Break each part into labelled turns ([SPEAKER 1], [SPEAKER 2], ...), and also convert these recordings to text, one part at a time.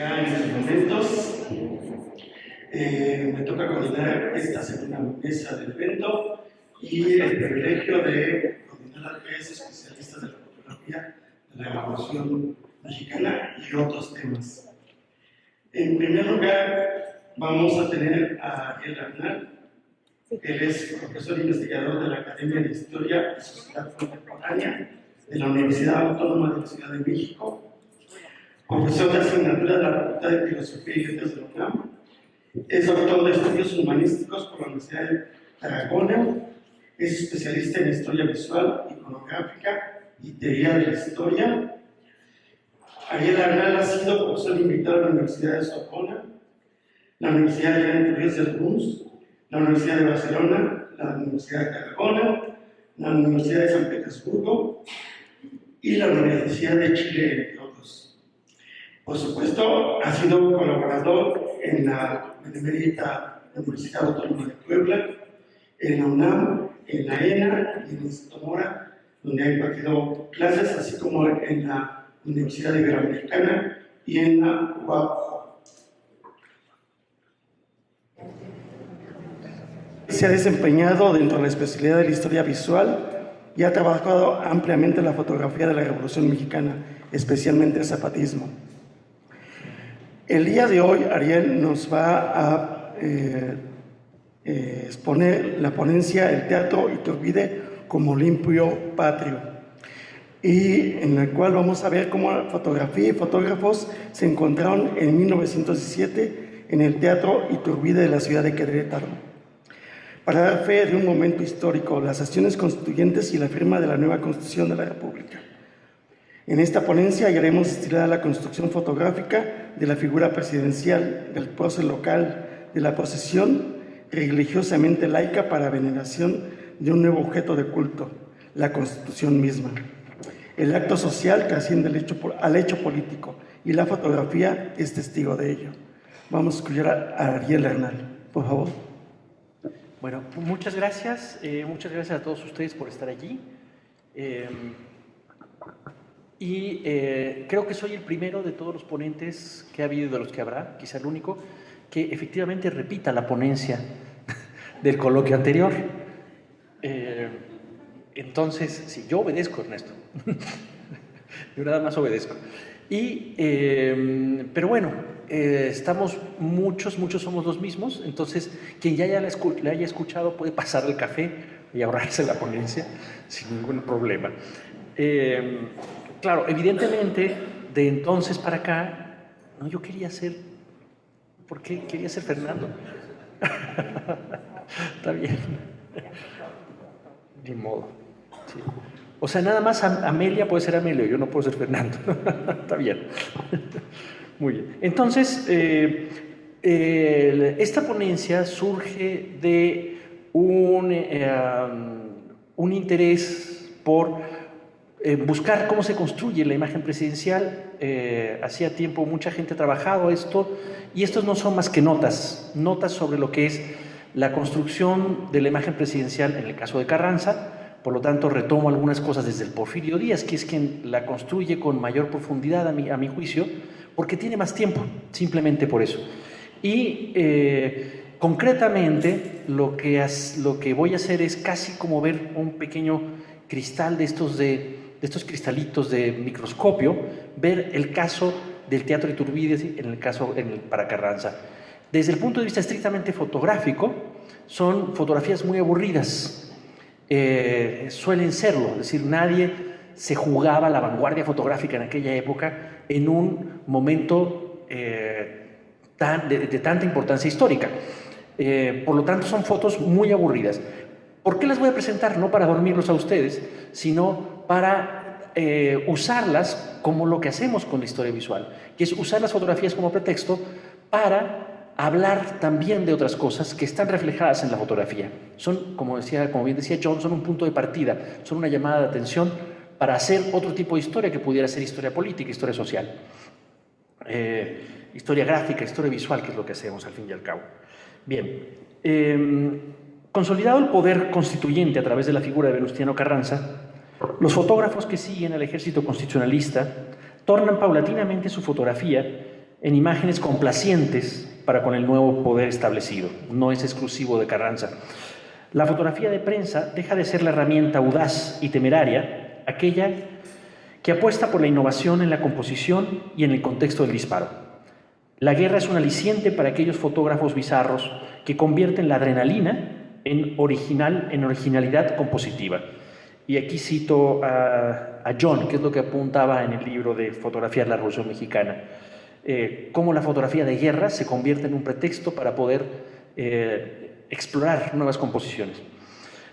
[SPEAKER 1] ya en estos momentos. Me toca coordinar esta segunda mesa del evento y el privilegio de coordinar a 3 especialistas de la fotografía de la Revolución Mexicana y otros temas. En primer lugar, vamos a tener a Ariel Arnal. Él es profesor e investigador de la Academia de Historia y Sociedad Contemporánea de la Universidad Autónoma de la Ciudad de México, profesor de asignatura de la Facultad de Filosofía y Letras de la UNAM. Es doctor de estudios humanísticos por la Universidad de Tarragona. Es especialista en historia visual, iconográfica y teoría de la historia. Ariel Arnal ha sido profesor invitado a la Universidad de Sorbona, la Universidad de Ríos de Ruz, la Universidad de Barcelona, la Universidad de Tarragona, la Universidad de San Petersburgo y la Universidad de Chile, entre otros. Por supuesto, ha sido colaborador en la Benemérita Universidad Autónoma de Puebla, en la UNAM, en la ENA y en el Instituto Mora, donde ha impartido clases, así como en la Universidad Iberoamericana y en la UAP. Se ha desempeñado dentro de la especialidad de la historia visual y ha trabajado ampliamente en la fotografía de la Revolución Mexicana, especialmente el zapatismo. El día de hoy, Ariel nos va a exponer la ponencia El Teatro Iturbide como Olimpio Patrio, y en la cual vamos a ver cómo la fotografía y fotógrafos se encontraron en 1917 en el Teatro Iturbide de la ciudad de Querétaro, para dar fe de un momento histórico, las acciones constituyentes y la firma de la nueva Constitución de la República. En esta ponencia hallaremos estilada la construcción fotográfica de la figura presidencial, del prócer local, de la procesión religiosamente laica para veneración de un nuevo objeto de culto, la Constitución misma. El acto social trasciende al hecho político y la fotografía es testigo de ello. Vamos a escuchar a Ariel Arnal, por favor.
[SPEAKER 2] Bueno, muchas gracias a todos ustedes por estar allí. Creo que soy el primero de todos los ponentes que ha habido y de los que habrá, quizá el único, que efectivamente repita la ponencia del coloquio anterior. Entonces, sí, yo obedezco, Ernesto. Yo nada más obedezco. Pero bueno, estamos muchos somos los mismos, entonces quien ya le haya escuchado puede pasar el café y ahorrarse la ponencia sin ningún problema. Claro, evidentemente, de entonces para acá, no, yo quería ser, ¿por qué quería ser Fernando? Está bien. Ni modo. Sí. O sea, nada más Amelia puede ser Amelio, yo no puedo ser Fernando. Está bien. Muy bien. Entonces, esta ponencia surge de un interés por buscar cómo se construye la imagen presidencial. Hacía tiempo mucha gente ha trabajado esto, y estos no son más que notas sobre lo que es la construcción de la imagen presidencial en el caso de Carranza. Por lo tanto, retomo algunas cosas desde el Porfirio Díaz, que es quien la construye con mayor profundidad a mi juicio, porque tiene más tiempo, simplemente por eso. Y concretamente lo que voy a hacer es casi como ver un pequeño cristal de estos cristalitos de microscopio, ver el caso del Teatro Iturbide para Carranza. Desde el punto de vista estrictamente fotográfico, son fotografías muy aburridas. Suelen serlo, es decir, nadie se jugaba la vanguardia fotográfica en aquella época en un momento de tanta importancia histórica. Por lo tanto, son fotos muy aburridas. ¿Por qué las voy a presentar? No para dormirlos a ustedes, sino para usarlas como lo que hacemos con la historia visual, que es usar las fotografías como pretexto para hablar también de otras cosas que están reflejadas en la fotografía. Son, como bien decía John, son un punto de partida, son una llamada de atención para hacer otro tipo de historia que pudiera ser historia política, historia social, historia gráfica, historia visual, que es lo que hacemos al fin y al cabo. Bien, consolidado el poder constituyente a través de la figura de Venustiano Carranza, los fotógrafos que siguen al ejército constitucionalista tornan paulatinamente su fotografía en imágenes complacientes para con el nuevo poder establecido. No es exclusivo de Carranza. La fotografía de prensa deja de ser la herramienta audaz y temeraria, aquella que apuesta por la innovación en la composición y en el contexto del disparo. La guerra es un aliciente para aquellos fotógrafos bizarros que convierten la adrenalina en originalidad compositiva. Y aquí cito a John, que es lo que apuntaba en el libro de Fotografiar la Revolución Mexicana, cómo la fotografía de guerra se convierte en un pretexto para poder explorar nuevas composiciones.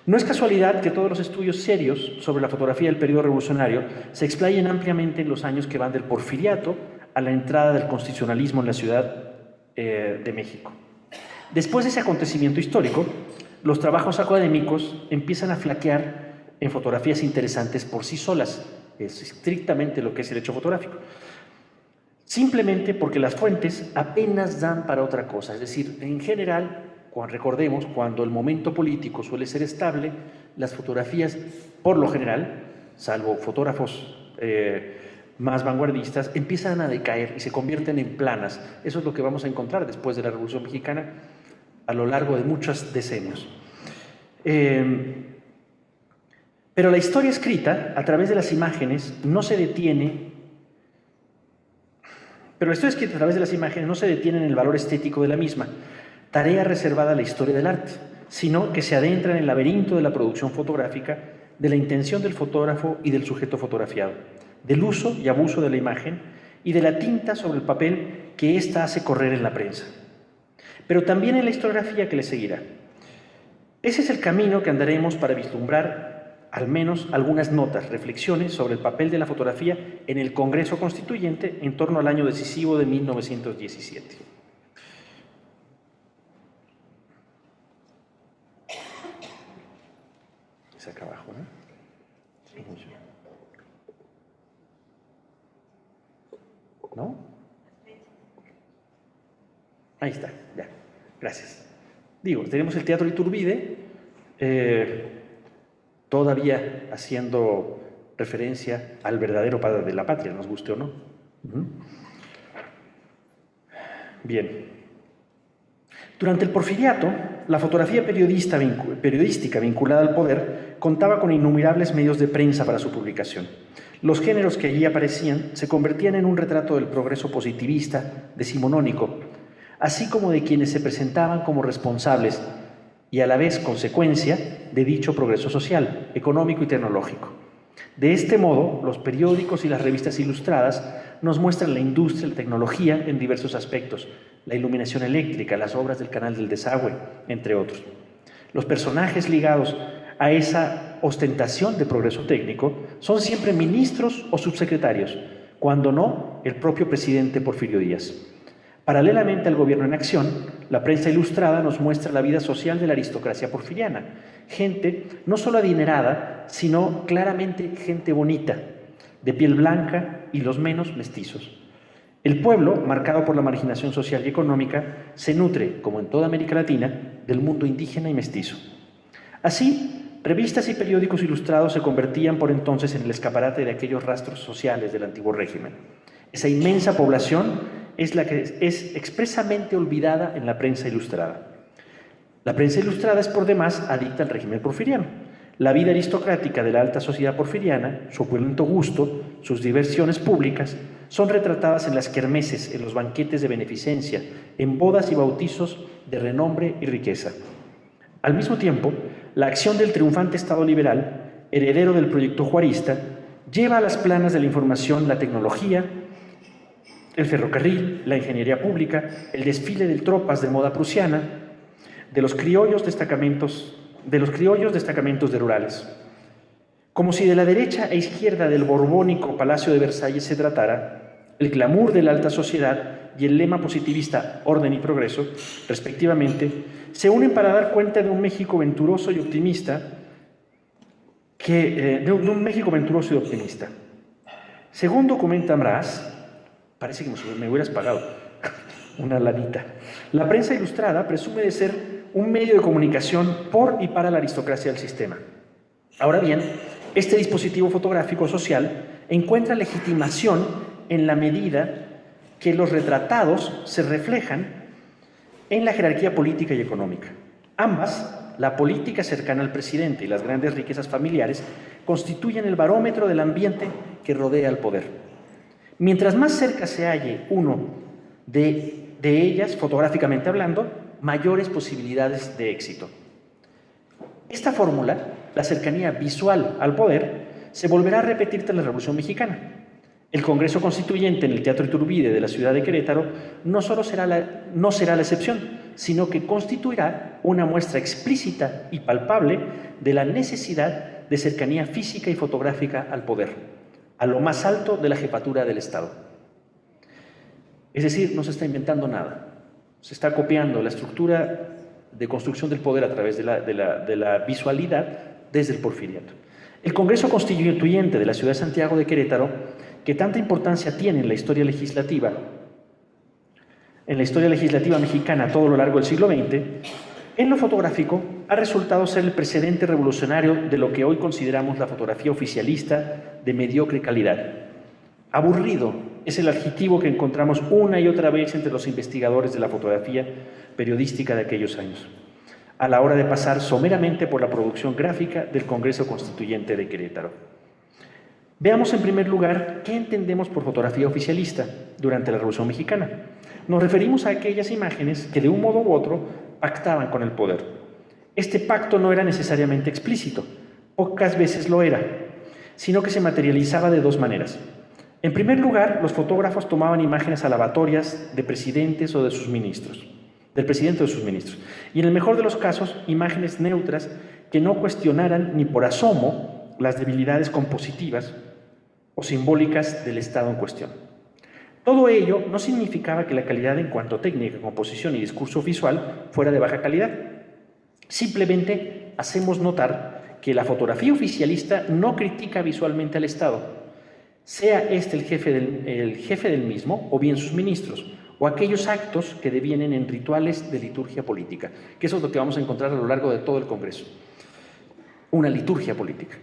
[SPEAKER 2] No es casualidad que todos los estudios serios sobre la fotografía del periodo revolucionario se explayen ampliamente en los años que van del Porfiriato a la entrada del constitucionalismo en la Ciudad de México. Después de ese acontecimiento histórico, los trabajos académicos empiezan a flaquear en fotografías interesantes por sí solas. Es estrictamente lo que es el hecho fotográfico. Simplemente porque las fuentes apenas dan para otra cosa. Es decir, en general, recordemos, cuando el momento político suele ser estable, las fotografías, por lo general, salvo fotógrafos más vanguardistas, empiezan a decaer y se convierten en planas. Eso es lo que vamos a encontrar después de la Revolución Mexicana a lo largo de muchos decenios. Pero la historia escrita, a través de las imágenes, no se detiene. Pero la historia escrita a través de las imágenes no se detiene en el valor estético de la misma, tarea reservada a la historia del arte, sino que se adentra en el laberinto de la producción fotográfica, de la intención del fotógrafo y del sujeto fotografiado, del uso y abuso de la imagen y de la tinta sobre el papel que ésta hace correr en la prensa. Pero también en la historiografía que le seguirá. Ese es el camino que andaremos para vislumbrar al menos algunas notas, reflexiones sobre el papel de la fotografía en el Congreso Constituyente en torno al año decisivo de 1917. Es acá abajo, ¿no? ¿No? Ahí está, ya. Gracias. Digo, tenemos el Teatro Iturbide, todavía haciendo referencia al verdadero padre de la patria, nos guste o no. Bien. Durante el Porfiriato, la fotografía periodística vinculada al poder contaba con innumerables medios de prensa para su publicación. Los géneros que allí aparecían se convertían en un retrato del progreso positivista decimonónico, así como de quienes se presentaban como responsables y a la vez consecuencia de dicho progreso social, económico y tecnológico. De este modo, los periódicos y las revistas ilustradas nos muestran la industria y la tecnología en diversos aspectos, la iluminación eléctrica, las obras del canal del desagüe, entre otros. Los personajes ligados a esa ostentación de progreso técnico son siempre ministros o subsecretarios, cuando no el propio presidente Porfirio Díaz. Paralelamente al gobierno en acción, la prensa ilustrada nos muestra la vida social de la aristocracia porfiriana, gente no solo adinerada, sino claramente gente bonita, de piel blanca y los menos mestizos. El pueblo, marcado por la marginación social y económica, se nutre, como en toda América Latina, del mundo indígena y mestizo. Así, revistas y periódicos ilustrados se convertían por entonces en el escaparate de aquellos rastros sociales del antiguo régimen. Esa inmensa población es la que es expresamente olvidada en la prensa ilustrada. La prensa ilustrada es por demás adicta al régimen porfiriano. La vida aristocrática de la alta sociedad porfiriana, su opulento gusto, sus diversiones públicas, son retratadas en las kermeses, en los banquetes de beneficencia, en bodas y bautizos de renombre y riqueza. Al mismo tiempo, la acción del triunfante Estado liberal, heredero del proyecto juarista, lleva a las planas de la información la tecnología, el ferrocarril, la ingeniería pública, el desfile de tropas de moda prusiana, de los criollos destacamentos de rurales. Como si de la derecha e izquierda del borbónico Palacio de Versalles se tratara, el glamour de la alta sociedad y el lema positivista orden y progreso, respectivamente, se unen para dar cuenta de un México venturoso y optimista, Según documenta Mraz, parece que me hubieras pagado una lanita. La prensa ilustrada presume de ser un medio de comunicación por y para la aristocracia del sistema. Ahora bien, este dispositivo fotográfico social encuentra legitimación en la medida que los retratados se reflejan en la jerarquía política y económica. Ambas, la política cercana al presidente y las grandes riquezas familiares, constituyen el barómetro del ambiente que rodea al poder. Mientras más cerca se halle uno de ellas, fotográficamente hablando, mayores posibilidades de éxito. Esta fórmula, la cercanía visual al poder, se volverá a repetir tras la Revolución Mexicana. El Congreso Constituyente en el Teatro Iturbide de la ciudad de Querétaro no será la excepción, sino que constituirá una muestra explícita y palpable de la necesidad de cercanía física y fotográfica al poder, a lo más alto de la jefatura del Estado. Es decir, no se está inventando nada, se está copiando la estructura de construcción del poder a través de la visualidad desde el porfiriato. El Congreso Constituyente de la ciudad de Santiago de Querétaro, que tanta importancia tiene en la historia legislativa mexicana a todo lo largo del siglo XX, en lo fotográfico ha resultado ser el precedente revolucionario de lo que hoy consideramos la fotografía oficialista de mediocre calidad. Aburrido es el adjetivo que encontramos una y otra vez entre los investigadores de la fotografía periodística de aquellos años, a la hora de pasar someramente por la producción gráfica del Congreso Constituyente de Querétaro. Veamos en primer lugar qué entendemos por fotografía oficialista durante la Revolución Mexicana. Nos referimos a aquellas imágenes que de un modo u otro pactaban con el poder. Este pacto no era necesariamente explícito, pocas veces lo era, sino que se materializaba de dos maneras. En primer lugar, los fotógrafos tomaban imágenes alabatorias de presidentes o de sus ministros, del presidente o de sus ministros, y en el mejor de los casos, imágenes neutras que no cuestionaran ni por asomo las debilidades compositivas o simbólicas del Estado en cuestión. Todo ello no significaba que la calidad en cuanto a técnica, composición y discurso visual fuera de baja calidad. Simplemente hacemos notar que la fotografía oficialista no critica visualmente al Estado, sea este el jefe del mismo o bien sus ministros, o aquellos actos que devienen en rituales de liturgia política, que eso es lo que vamos a encontrar a lo largo de todo el Congreso, una liturgia política.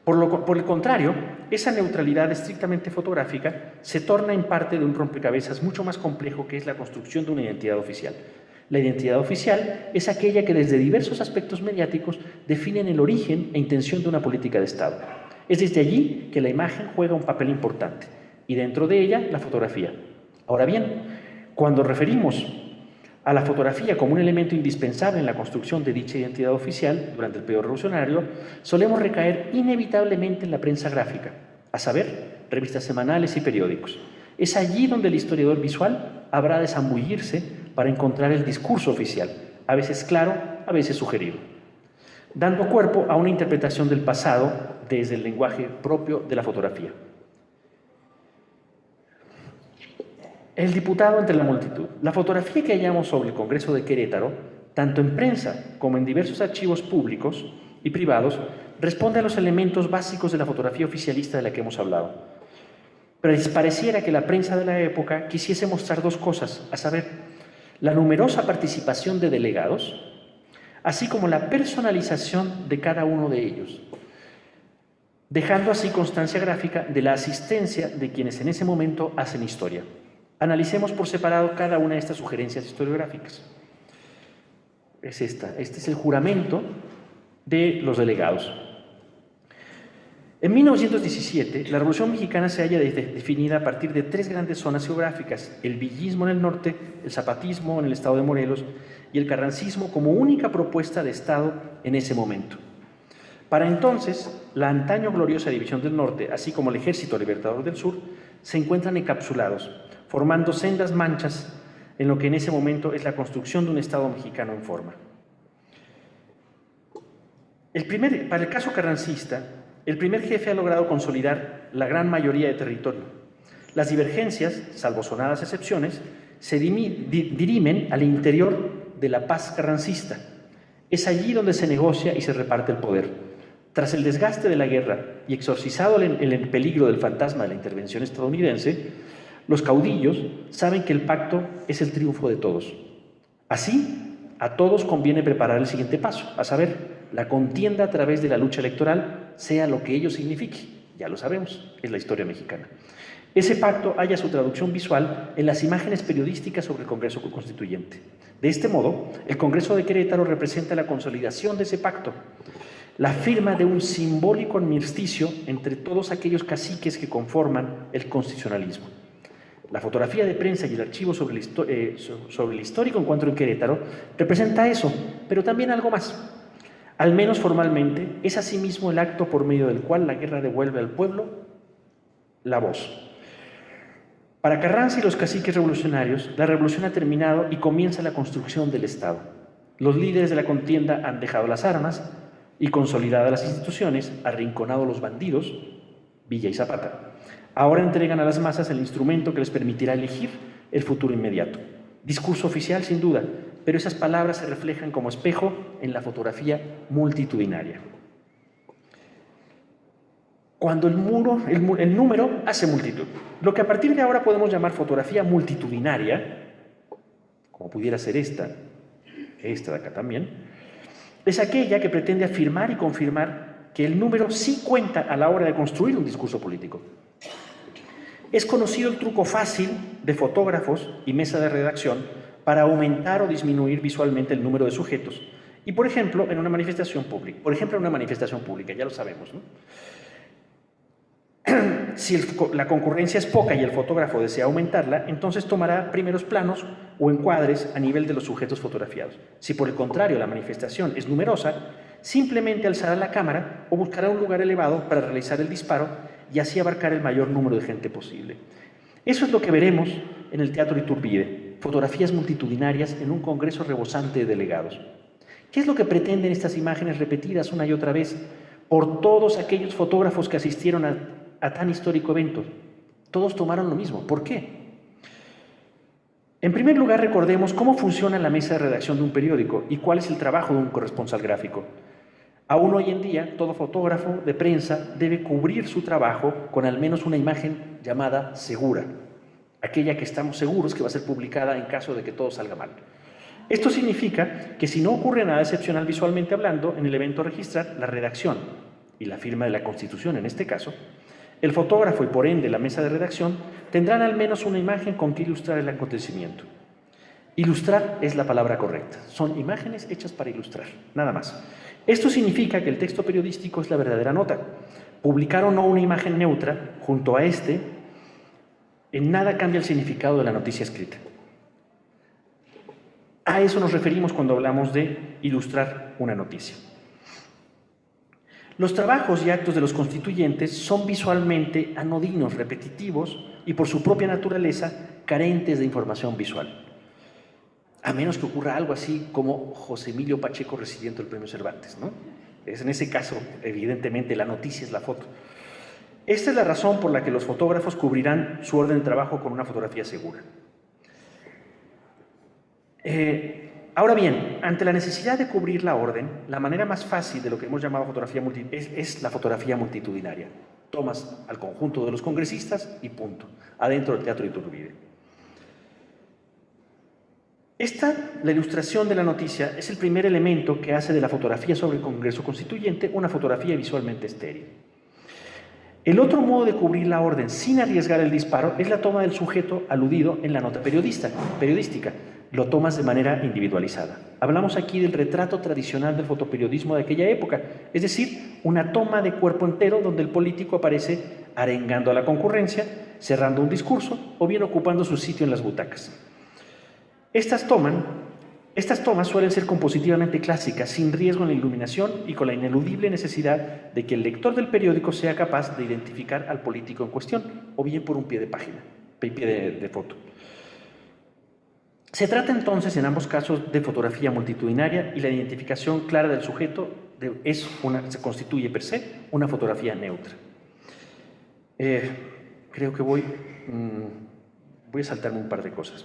[SPEAKER 2] Por el contrario, esa neutralidad estrictamente fotográfica se torna en parte de un rompecabezas mucho más complejo que es la construcción de una identidad oficial. La identidad oficial es aquella que desde diversos aspectos mediáticos definen el origen e intención de una política de Estado. Es desde allí que la imagen juega un papel importante y dentro de ella la fotografía. Ahora bien, cuando referimos a la fotografía como un elemento indispensable en la construcción de dicha identidad oficial durante el periodo revolucionario, solemos recaer inevitablemente en la prensa gráfica, a saber, revistas semanales y periódicos. Es allí donde el historiador visual habrá de zambullirse para encontrar el discurso oficial, a veces claro, a veces sugerido, dando cuerpo a una interpretación del pasado desde el lenguaje propio de la fotografía. El diputado entre la multitud. La fotografía que hallamos sobre el Congreso de Querétaro, tanto en prensa como en diversos archivos públicos y privados, responde a los elementos básicos de la fotografía oficialista de la que hemos hablado. Pero pareciera que la prensa de la época quisiese mostrar dos cosas, a saber, la numerosa participación de delegados, así como la personalización de cada uno de ellos, dejando así constancia gráfica de la asistencia de quienes en ese momento hacen historia. Analicemos por separado cada una de estas sugerencias historiográficas. Es esta. Este es el juramento de los delegados. En 1917, la Revolución Mexicana se halla definida a partir de tres grandes zonas geográficas: el villismo en el norte, el zapatismo en el estado de Morelos y el carrancismo como única propuesta de Estado en ese momento. Para entonces, la antaño gloriosa División del Norte, así como el Ejército Libertador del Sur, se encuentran encapsulados, formando sendas manchas en lo que en ese momento es la construcción de un Estado mexicano en forma. Para el caso carrancista, el primer jefe ha logrado consolidar la gran mayoría de territorio. Las divergencias, salvo sonadas excepciones, se dirimen al interior de la paz carrancista. Es allí donde se negocia y se reparte el poder. Tras el desgaste de la guerra y exorcizado el peligro del fantasma de la intervención estadounidense, los caudillos saben que el pacto es el triunfo de todos. Así, a todos conviene preparar el siguiente paso, a saber, la contienda a través de la lucha electoral, sea lo que ello signifique. Ya lo sabemos, es la historia mexicana. Ese pacto halla su traducción visual en las imágenes periodísticas sobre el Congreso Constituyente. De este modo, el Congreso de Querétaro representa la consolidación de ese pacto, la firma de un simbólico armisticio entre todos aquellos caciques que conforman el constitucionalismo. La fotografía de prensa y el archivo sobre el histórico encuentro en Querétaro representa eso, pero también algo más. Al menos formalmente, es asimismo el acto por medio del cual la guerra devuelve al pueblo la voz. Para Carranza y los caciques revolucionarios, la revolución ha terminado y comienza la construcción del Estado. Los líderes de la contienda han dejado las armas y, consolidadas las instituciones, arrinconado los bandidos, Villa y Zapata. Ahora entregan a las masas el instrumento que les permitirá elegir el futuro inmediato. Discurso oficial, sin duda, pero esas palabras se reflejan como espejo en la fotografía multitudinaria. Cuando el número hace multitud. Lo que a partir de ahora podemos llamar fotografía multitudinaria, como pudiera ser esta de acá también, es aquella que pretende afirmar y confirmar que el número sí cuenta a la hora de construir un discurso político. Es conocido el truco fácil de fotógrafos y mesa de redacción para aumentar o disminuir visualmente el número de sujetos. Y, por ejemplo, en una manifestación pública, ya lo sabemos, ¿no? Si la concurrencia es poca y el fotógrafo desea aumentarla, entonces tomará primeros planos o encuadres a nivel de los sujetos fotografiados. Si por el contrario la manifestación es numerosa, simplemente alzará la cámara o buscará un lugar elevado para realizar el disparo y así abarcar el mayor número de gente posible. Eso es lo que veremos en el Teatro Iturbide, fotografías multitudinarias en un congreso rebosante de delegados. ¿Qué es lo que pretenden estas imágenes repetidas una y otra vez por todos aquellos fotógrafos que asistieron a tan histórico evento? Todos tomaron lo mismo. ¿Por qué? En primer lugar, recordemos cómo funciona la mesa de redacción de un periódico y cuál es el trabajo de un corresponsal gráfico. Aún hoy en día, todo fotógrafo de prensa debe cubrir su trabajo con al menos una imagen llamada segura, aquella que estamos seguros que va a ser publicada en caso de que todo salga mal. Esto significa que si no ocurre nada excepcional visualmente hablando en el evento a registrar, la redacción y la firma de la Constitución en este caso, el fotógrafo y por ende la mesa de redacción tendrán al menos una imagen con que ilustrar el acontecimiento. Ilustrar es la palabra correcta. Son imágenes hechas para ilustrar, nada más. Esto significa que el texto periodístico es la verdadera nota. Publicar o no una imagen neutra junto a en nada cambia el significado de la noticia escrita. A eso nos referimos cuando hablamos de ilustrar una noticia. Los trabajos y actos de los constituyentes son visualmente anodinos, repetitivos y por su propia naturaleza carentes de información visual. A menos que ocurra algo así como José Emilio Pacheco recibiendo el premio Cervantes, ¿no? En ese caso, evidentemente, la noticia es la foto. Esta es la razón por la que los fotógrafos cubrirán su orden de trabajo con una fotografía segura. Ahora bien, ante la necesidad de cubrir la orden, la manera más fácil de lo que hemos llamado fotografía es la fotografía multitudinaria. Tomas al conjunto de los congresistas y punto, adentro del Teatro Iturbide. La ilustración de la noticia, es el primer elemento que hace de la fotografía sobre el Congreso Constituyente una fotografía visualmente estéril. El otro modo de cubrir la orden sin arriesgar el disparo es la toma del sujeto aludido en la nota periodística. Lo tomas de manera individualizada. Hablamos aquí del retrato tradicional del fotoperiodismo de aquella época, es decir, una toma de cuerpo entero donde el político aparece arengando a la concurrencia, cerrando un discurso o bien ocupando su sitio en las butacas. Estas tomas suelen ser compositivamente clásicas, sin riesgo en la iluminación y con la ineludible necesidad de que el lector del periódico sea capaz de identificar al político en cuestión, o bien por un pie de página, pie de foto. Se trata entonces en ambos casos de fotografía multitudinaria y la identificación clara del sujeto se constituye per se una fotografía neutra. Creo que voy a saltarme un par de cosas.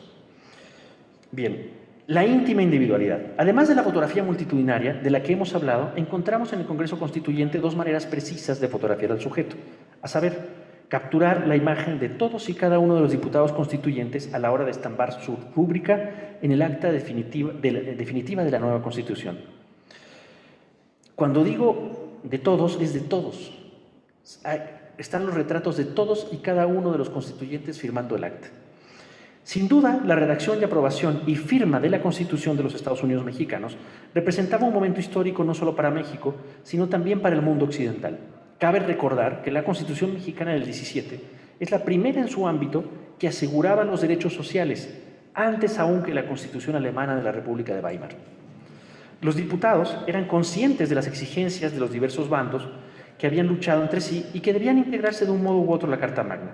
[SPEAKER 2] Bien, la íntima individualidad. Además de la fotografía multitudinaria de la que hemos hablado, encontramos en el Congreso Constituyente dos maneras precisas de fotografiar al sujeto, a saber, capturar la imagen de todos y cada uno de los diputados constituyentes a la hora de estampar su rúbrica en el acta definitiva de la nueva Constitución. Cuando digo de todos, es de todos. están los retratos de todos y cada uno de los constituyentes firmando el acta. Sin duda, la redacción y aprobación y firma de la Constitución de los Estados Unidos mexicanos representaba un momento histórico no solo para México, sino también para el mundo occidental. Cabe recordar que la Constitución mexicana del 17 es la primera en su ámbito que aseguraba los derechos sociales, antes aún que la Constitución alemana de la República de Weimar. Los diputados eran conscientes de las exigencias de los diversos bandos que habían luchado entre sí y que debían integrarse de un modo u otro en la Carta Magna.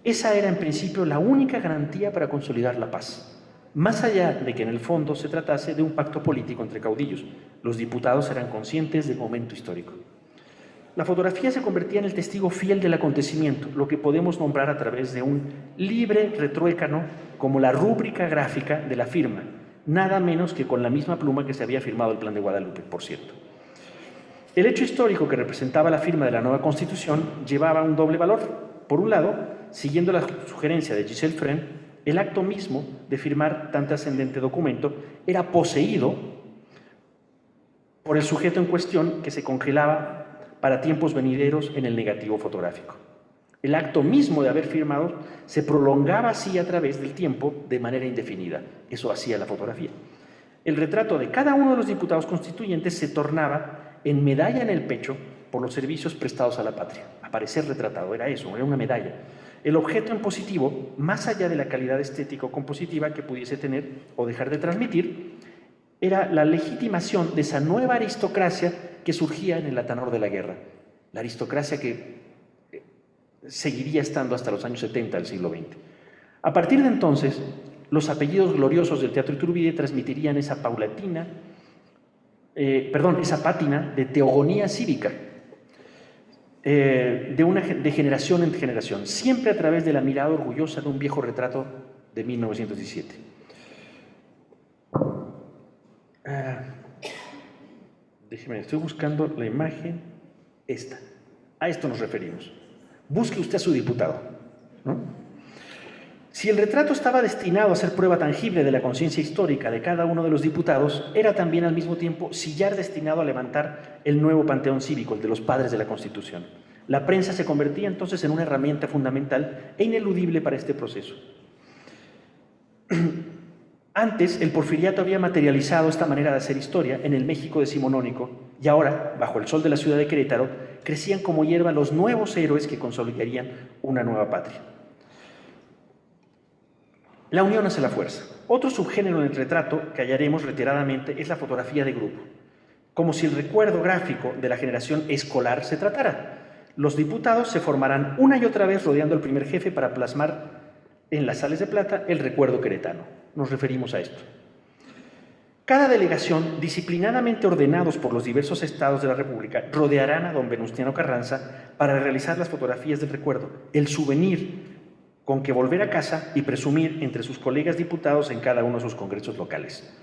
[SPEAKER 2] Esa era en principio la única garantía para consolidar la paz, más allá de que en el fondo se tratase de un pacto político entre caudillos. Los diputados eran conscientes del momento histórico. La fotografía se convertía en el testigo fiel del acontecimiento, lo que podemos nombrar a través de un libre retruécano como la rúbrica gráfica de la firma, nada menos que con la misma pluma que se había firmado el Plan de Guadalupe, por cierto. El hecho histórico que representaba la firma de la nueva Constitución llevaba un doble valor. Por un lado, siguiendo la sugerencia de Giselle Fren, el acto mismo de firmar tan trascendente documento era poseído por el sujeto en cuestión, que se congelaba para tiempos venideros en el negativo fotográfico. El acto mismo de haber firmado se prolongaba así a través del tiempo de manera indefinida. Eso hacía la fotografía. El retrato de cada uno de los diputados constituyentes se tornaba en medalla en el pecho por los servicios prestados a la patria. Aparecer retratado era eso, era una medalla. El objeto en positivo, más allá de la calidad estética o compositiva que pudiese tener o dejar de transmitir, era la legitimación de esa nueva aristocracia que surgía en el atanor de la guerra. La aristocracia que seguiría estando hasta los años 70 del siglo XX. A partir de entonces, los apellidos gloriosos del Teatro Iturbide transmitirían esa esa pátina de teogonía cívica, de generación en generación, siempre a través de la mirada orgullosa de un viejo retrato de 1917. Déjeme, estoy buscando la imagen, esta. A esto nos referimos. Busque usted a su diputado, ¿no? Si el retrato estaba destinado a ser prueba tangible de la conciencia histórica de cada uno de los diputados, era también al mismo tiempo sillar destinado a levantar el nuevo panteón cívico, el de los padres de la Constitución. La prensa se convertía entonces en una herramienta fundamental e ineludible para este proceso. Antes, el porfiriato había materializado esta manera de hacer historia en el México decimonónico, y ahora, bajo el sol de la ciudad de Querétaro, crecían como hierba los nuevos héroes que consolidarían una nueva patria. La unión hace la fuerza. Otro subgénero en el retrato que hallaremos retiradamente es la fotografía de grupo, como si el recuerdo gráfico de la generación escolar se tratara. Los diputados se formarán una y otra vez rodeando al primer jefe para plasmar en las sales de plata el recuerdo queretano. Nos referimos a esto. Cada delegación, disciplinadamente ordenados por los diversos estados de la República, rodearán a don Venustiano Carranza para realizar las fotografías del recuerdo, el souvenir con que volver a casa y presumir entre sus colegas diputados en cada uno de sus congresos locales.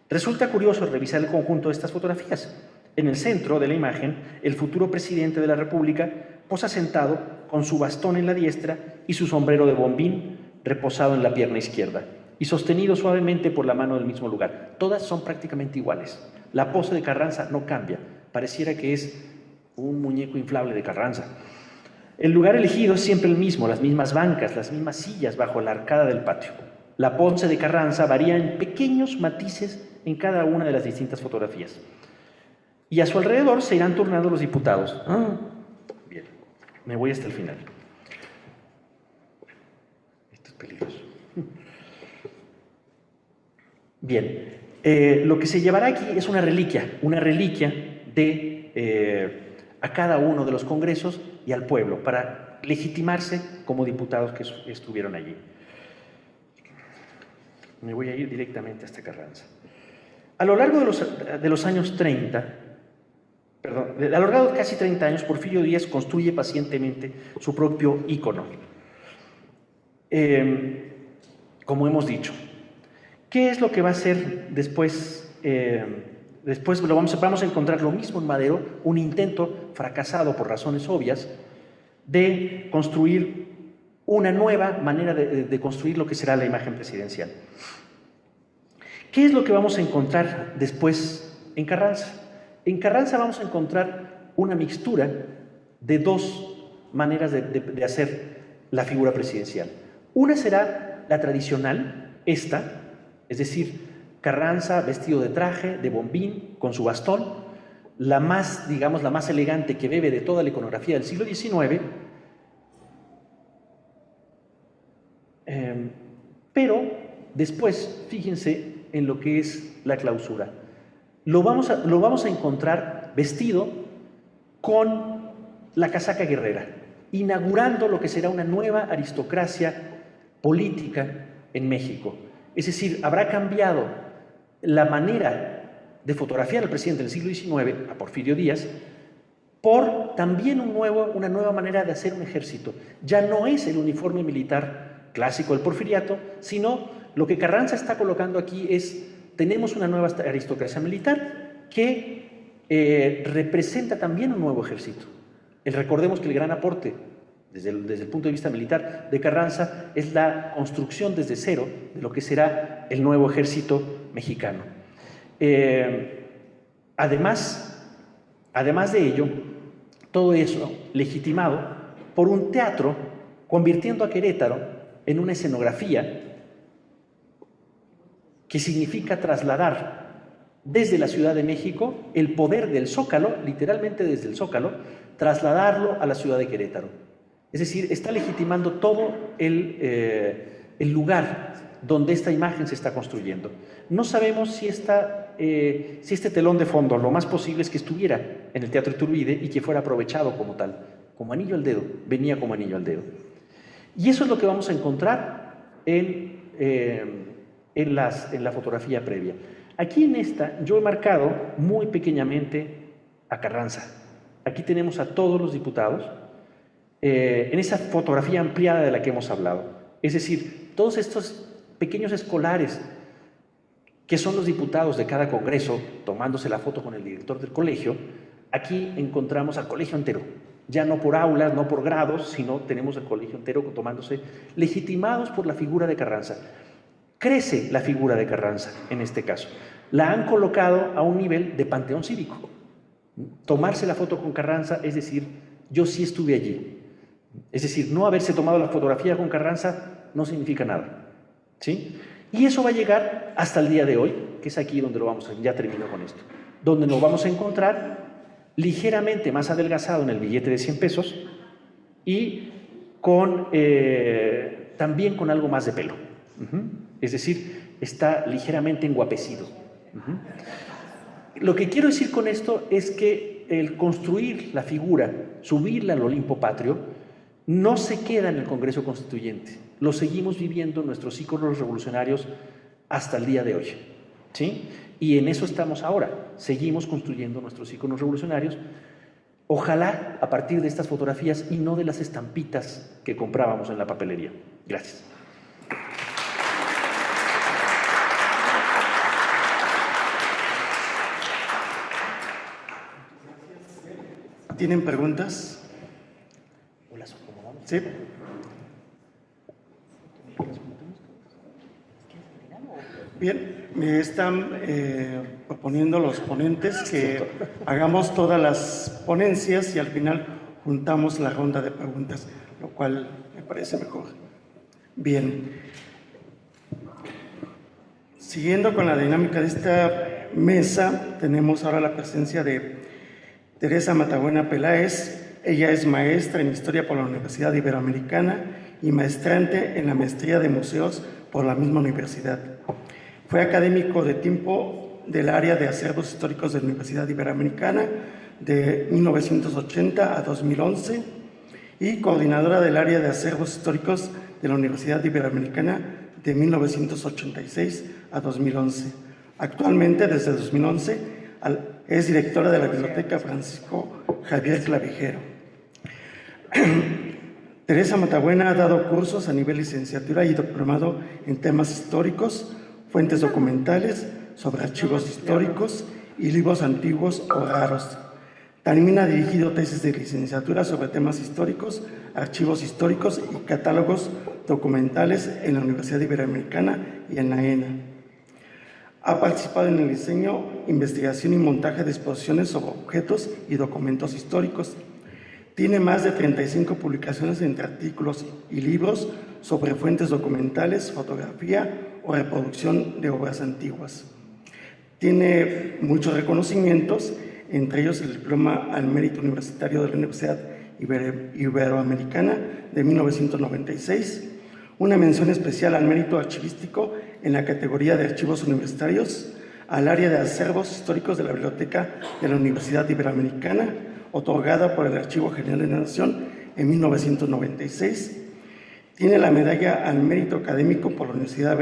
[SPEAKER 2] Resulta curioso revisar el conjunto de estas fotografías. En el centro de la imagen, el futuro presidente de la República posa sentado con su bastón en la diestra y su sombrero de bombín reposado en la pierna izquierda y sostenido suavemente por la mano del mismo lugar. Todas son prácticamente iguales. La pose de Carranza no cambia. Pareciera que es un muñeco inflable de Carranza. El lugar elegido es siempre el mismo, las mismas bancas, las mismas sillas bajo la arcada del patio. La pose de Carranza varía en pequeños matices en cada una de las distintas fotografías. Y a su alrededor se irán turnando los diputados. Bien, me voy hasta el final. Esto es peligroso. Bien, lo que se llevará aquí es una reliquia de a cada uno de los congresos y al pueblo, para legitimarse como diputados que estuvieron allí. Me voy a ir directamente hasta Carranza. A lo largo de los años 30, a lo largo de casi 30 años, Porfirio Díaz construye pacientemente su propio ícono. Como hemos dicho, ¿qué es lo que va a hacer después? Después vamos a encontrar lo mismo en Madero, un intento fracasado por razones obvias de construir una nueva manera de construir lo que será la imagen presidencial. ¿Qué es lo que vamos a encontrar después en Carranza? En Carranza vamos a encontrar una mixtura de dos maneras de hacer la figura presidencial. Una será la tradicional, esta, es decir, Carranza vestido de traje, de bombín, con su bastón, la más, digamos, la más elegante que bebe de toda la iconografía del siglo XIX, pero después, fíjense en lo que es la clausura. Lo vamos a encontrar vestido con la casaca guerrera, inaugurando lo que será una nueva aristocracia política en México. Es decir, habrá cambiado la manera de fotografiar al presidente del siglo XIX, a Porfirio Díaz, por también una nueva manera de hacer un ejército. Ya no es el uniforme militar clásico del porfiriato, sino lo que Carranza está colocando aquí es, tenemos una nueva aristocracia militar que representa también un nuevo ejército. Recordemos que el gran aporte desde el punto de vista militar de Carranza es la construcción desde cero de lo que será el nuevo ejército mexicano. Además de ello, todo eso legitimado por un teatro convirtiendo a Querétaro en una escenografía que significa trasladar desde la Ciudad de México el poder del Zócalo, literalmente desde el Zócalo, trasladarlo a la ciudad de Querétaro. Es decir, está legitimando todo el lugar donde esta imagen se está construyendo. No sabemos si este telón de fondo, lo más posible es que estuviera en el Teatro Iturbide y que fuera aprovechado como tal, como anillo al dedo, venía como anillo al dedo. Y eso es lo que vamos a encontrar en la fotografía previa. Aquí en esta yo he marcado muy pequeñamente a Carranza. Aquí tenemos a todos los diputados en esa fotografía ampliada de la que hemos hablado. Es decir, todos estos pequeños escolares que son los diputados de cada congreso tomándose la foto con el director del colegio, aquí encontramos al colegio entero. Ya no por aulas, no por grados, sino tenemos al colegio entero tomándose, legitimados por la figura de Carranza. Crece la figura de Carranza en este caso. La han colocado a un nivel de panteón cívico. Tomarse la foto con Carranza es decir, yo sí estuve allí. Es decir, no haberse tomado la fotografía con Carranza no significa nada. ¿Sí? Y eso va a llegar hasta el día de hoy, que es aquí donde ya termino con esto, donde nos vamos a encontrar ligeramente más adelgazado en el billete de 100 pesos y también con algo más de pelo. Es decir, está ligeramente enguapecido. Lo que quiero decir con esto es que el construir la figura, subirla al Olimpo patrio, no se queda en el Congreso Constituyente. Lo seguimos viviendo nuestros íconos revolucionarios hasta el día de hoy. ¿Sí? Y en eso estamos ahora. Seguimos construyendo nuestros íconos revolucionarios. Ojalá a partir de estas fotografías y no de las estampitas que comprábamos en la papelería. Gracias.
[SPEAKER 1] ¿Tienen preguntas? Sí. Bien, me están proponiendo los ponentes que hagamos todas las ponencias y al final juntamos la ronda de preguntas, lo cual me parece mejor. Bien. Siguiendo con la dinámica de esta mesa, tenemos ahora la presencia de Teresa Matabuena Peláez. Ella es maestra en Historia por la Universidad Iberoamericana y maestrante en la Maestría de Museos por la misma universidad. Fue académico de tiempo del área de acervos históricos de la Universidad Iberoamericana de 1980 a 2011 y coordinadora del área de acervos históricos de la Universidad Iberoamericana de 1986 a 2011. Actualmente, desde 2011, es directora de la Biblioteca Francisco Javier Clavijero. Teresa Matabuena ha dado cursos a nivel licenciatura y diplomado en temas históricos, fuentes documentales, sobre archivos históricos y libros antiguos o raros. También ha dirigido tesis de licenciatura sobre temas históricos, archivos históricos y catálogos documentales en la Universidad Iberoamericana y en la ENA. Ha participado en el diseño, investigación y montaje de exposiciones sobre objetos y documentos históricos. Tiene más de 35 publicaciones entre artículos y libros sobre fuentes documentales, fotografía o reproducción de obras antiguas. Tiene muchos reconocimientos, entre ellos el diploma al mérito universitario de la Universidad Iberoamericana de 1996, una mención especial al mérito archivístico en la categoría de archivos universitarios, al área de acervos históricos de la Biblioteca de la Universidad Iberoamericana, otorgada por el Archivo General de la Nación en 1996. Tiene la medalla al mérito académico por la Universidad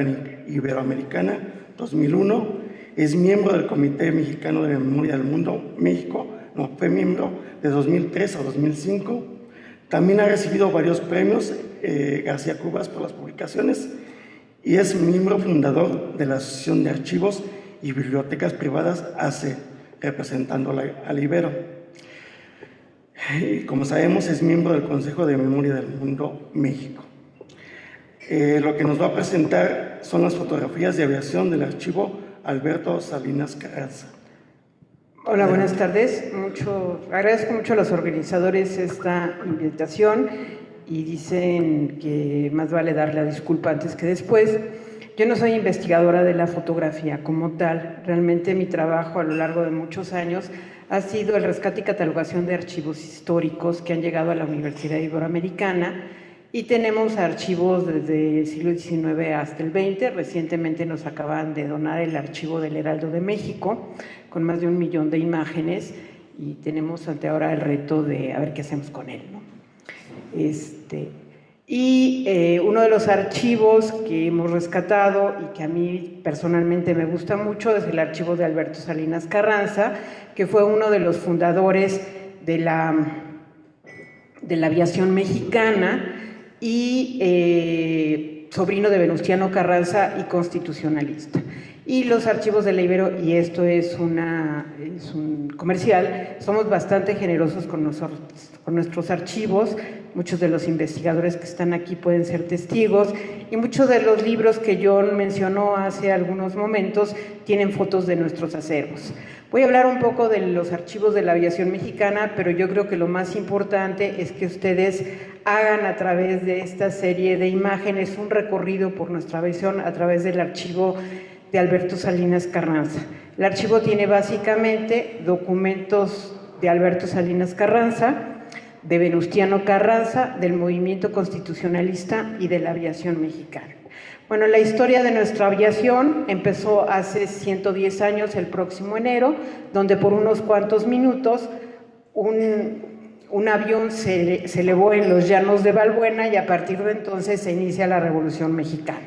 [SPEAKER 1] Iberoamericana 2001. Es miembro del Comité Mexicano de Memoria del Mundo, México, fue miembro de 2003 a 2005. También ha recibido varios premios García Cubas por las publicaciones y es miembro fundador de la Asociación de Archivos y Bibliotecas Privadas, ACE, representando a la Ibero. Y como sabemos, es miembro del Consejo de Memoria del Mundo, México. Lo que nos va a presentar son las fotografías de aviación del archivo Alberto Salinas Carranza.
[SPEAKER 3] Hola, buenas tardes. Agradezco mucho a los organizadores esta invitación y dicen que más vale dar la disculpa antes que después. Yo no soy investigadora de la fotografía como tal. Realmente mi trabajo a lo largo de muchos años ha sido el rescate y catalogación de archivos históricos que han llegado a la Universidad Iberoamericana, y tenemos archivos desde el siglo XIX hasta el XX. Recientemente nos acaban de donar el archivo del Heraldo de México con más de 1 millón de imágenes y tenemos ante ahora el reto de a ver qué hacemos con él, ¿no? Uno de los archivos que hemos rescatado y que a mí personalmente me gusta mucho es el archivo de Alberto Salinas Carranza, que fue uno de los fundadores de la aviación mexicana y sobrino de Venustiano Carranza y constitucionalista. Y los archivos de la Ibero, y esto es un comercial, somos bastante generosos con nuestros archivos. Muchos de los investigadores que están aquí pueden ser testigos, y muchos de los libros que John mencionó hace algunos momentos tienen fotos de nuestros acervos. Voy a hablar un poco de los archivos de la aviación mexicana, pero yo creo que lo más importante es que ustedes hagan a través de esta serie de imágenes un recorrido por nuestra aviación a través del archivo de Alberto Salinas Carranza. El archivo tiene básicamente documentos de Alberto Salinas Carranza, de Venustiano Carranza, del movimiento constitucionalista y de la aviación mexicana. Bueno, la historia de nuestra aviación empezó hace 110 años, el próximo enero, donde por unos cuantos minutos un avión se elevó en los llanos de Balbuena, y a partir de entonces se inicia la Revolución Mexicana.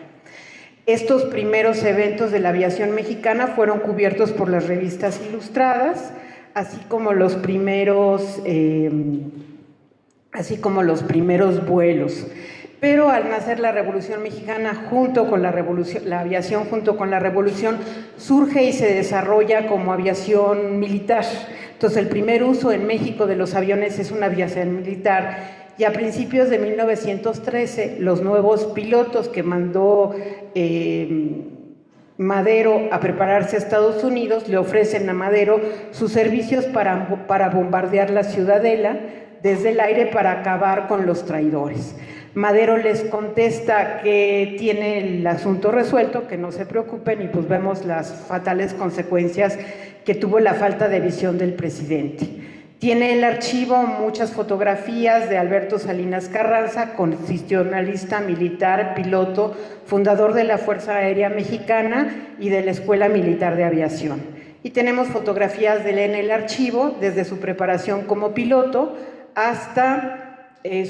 [SPEAKER 3] Estos primeros eventos de la aviación mexicana fueron cubiertos por las revistas ilustradas, así como los primeros vuelos. Pero al nacer la Revolución Mexicana, junto con la aviación junto con la Revolución, surge y se desarrolla como aviación militar. Entonces, el primer uso en México de los aviones es una aviación militar. Y a principios de 1913, los nuevos pilotos que mandó Madero a prepararse a Estados Unidos le ofrecen a Madero sus servicios para bombardear la Ciudadela desde el aire para acabar con los traidores. Madero les contesta que tiene el asunto resuelto, que no se preocupen, y pues vemos las fatales consecuencias que tuvo la falta de visión del presidente. Tiene el archivo muchas fotografías de Alberto Salinas Carranza, constitucionalista, militar, piloto, fundador de la Fuerza Aérea Mexicana y de la Escuela Militar de Aviación. Y tenemos fotografías de él en el archivo, desde su preparación como piloto hasta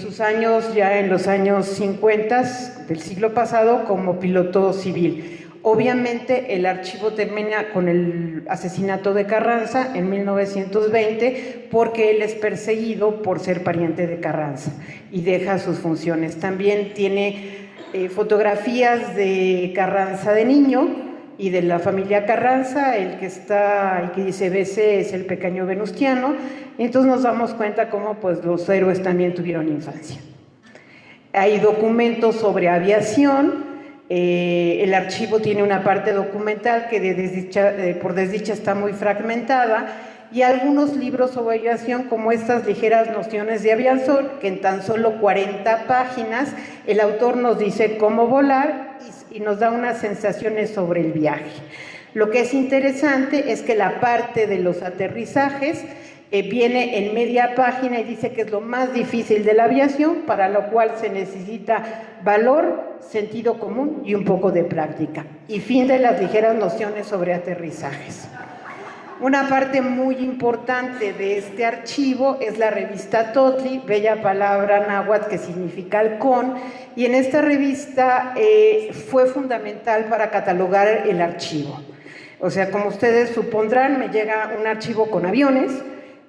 [SPEAKER 3] sus años, ya en los años 50 del siglo pasado, como piloto civil. Obviamente el archivo termina con el asesinato de Carranza en 1920, porque él es perseguido por ser pariente de Carranza y deja sus funciones. También tiene fotografías de Carranza de niño y de la familia Carranza. El que dice BC es el pequeño Venustiano, y entonces nos damos cuenta cómo pues los héroes también tuvieron infancia. Hay documentos sobre aviación. El archivo tiene una parte documental que por desdicha está muy fragmentada, y algunos libros sobre aviación, como estas ligeras nociones de aviación, que en tan solo 40 páginas el autor nos dice cómo volar y nos da unas sensaciones sobre el viaje. Lo que es interesante es que la parte de los aterrizajes viene en media página y dice que es lo más difícil de la aviación, para lo cual se necesita valor, sentido común y un poco de práctica. Y fin de las ligeras nociones sobre aterrizajes. Una parte muy importante de este archivo es la revista Totli, bella palabra náhuatl que significa halcón, y en esta revista fue fundamental para catalogar el archivo. O sea, como ustedes supondrán, me llega un archivo con aviones,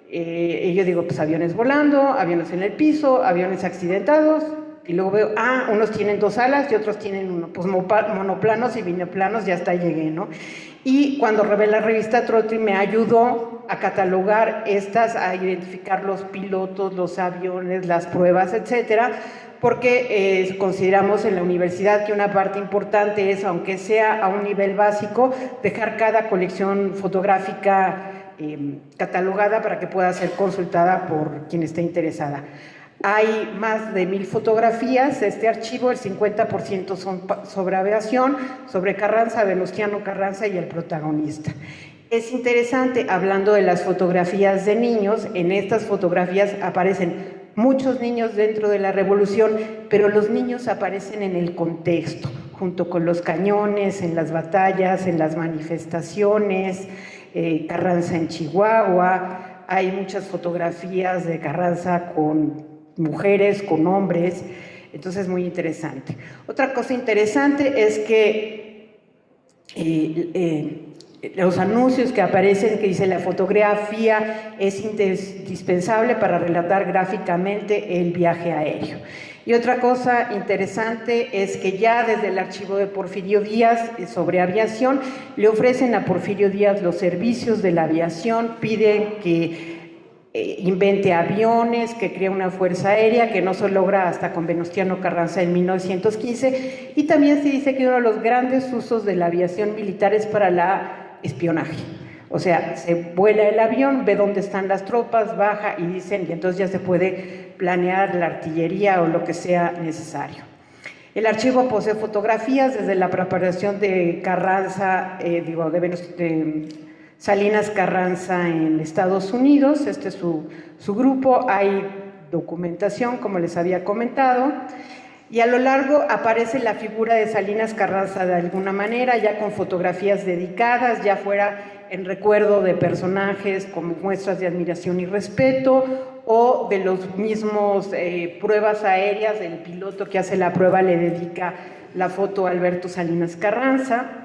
[SPEAKER 3] y yo digo, pues aviones volando, aviones en el piso, aviones accidentados, y luego veo, unos tienen 2 alas y otros tienen uno, pues monoplanos y binoplanos, ya hasta llegué, ¿no? Y cuando revelé la revista Totli me ayudó a catalogar estas, a identificar los pilotos, los aviones, las pruebas, etcétera, porque consideramos en la universidad que una parte importante es, aunque sea a un nivel básico, dejar cada colección fotográfica catalogada para que pueda ser consultada por quien esté interesada. Hay más de 1000 fotografías. Este archivo, el 50% son sobre aviación, sobre Carranza, Venustiano Carranza y el protagonista. Es interesante, hablando de las fotografías de niños, en estas fotografías aparecen muchos niños dentro de la revolución, pero los niños aparecen en el contexto, junto con los cañones, en las batallas, en las manifestaciones, Carranza en Chihuahua. Hay muchas fotografías de Carranza con mujeres, con hombres, entonces es muy interesante. Otra cosa interesante es que los anuncios que aparecen, que dice la fotografía es indispensable para relatar gráficamente el viaje aéreo. Y otra cosa interesante es que ya desde el archivo de Porfirio Díaz sobre aviación le ofrecen a Porfirio Díaz los servicios de la aviación, piden que invente aviones, que crea una fuerza aérea, que no se logra hasta con Venustiano Carranza en 1915, y también se dice que uno de los grandes usos de la aviación militar es para la espionaje. O sea, se vuela el avión, ve dónde están las tropas, baja y dicen, y entonces ya se puede planear la artillería o lo que sea necesario. El archivo posee fotografías desde la preparación de Carranza, de Salinas Carranza en Estados Unidos. Este es su grupo. Hay documentación, como les había comentado, y a lo largo aparece la figura de Salinas Carranza de alguna manera, ya con fotografías dedicadas, ya fuera en recuerdo de personajes como muestras de admiración y respeto, o de los mismos pruebas aéreas. El piloto que hace la prueba le dedica la foto a Alberto Salinas Carranza.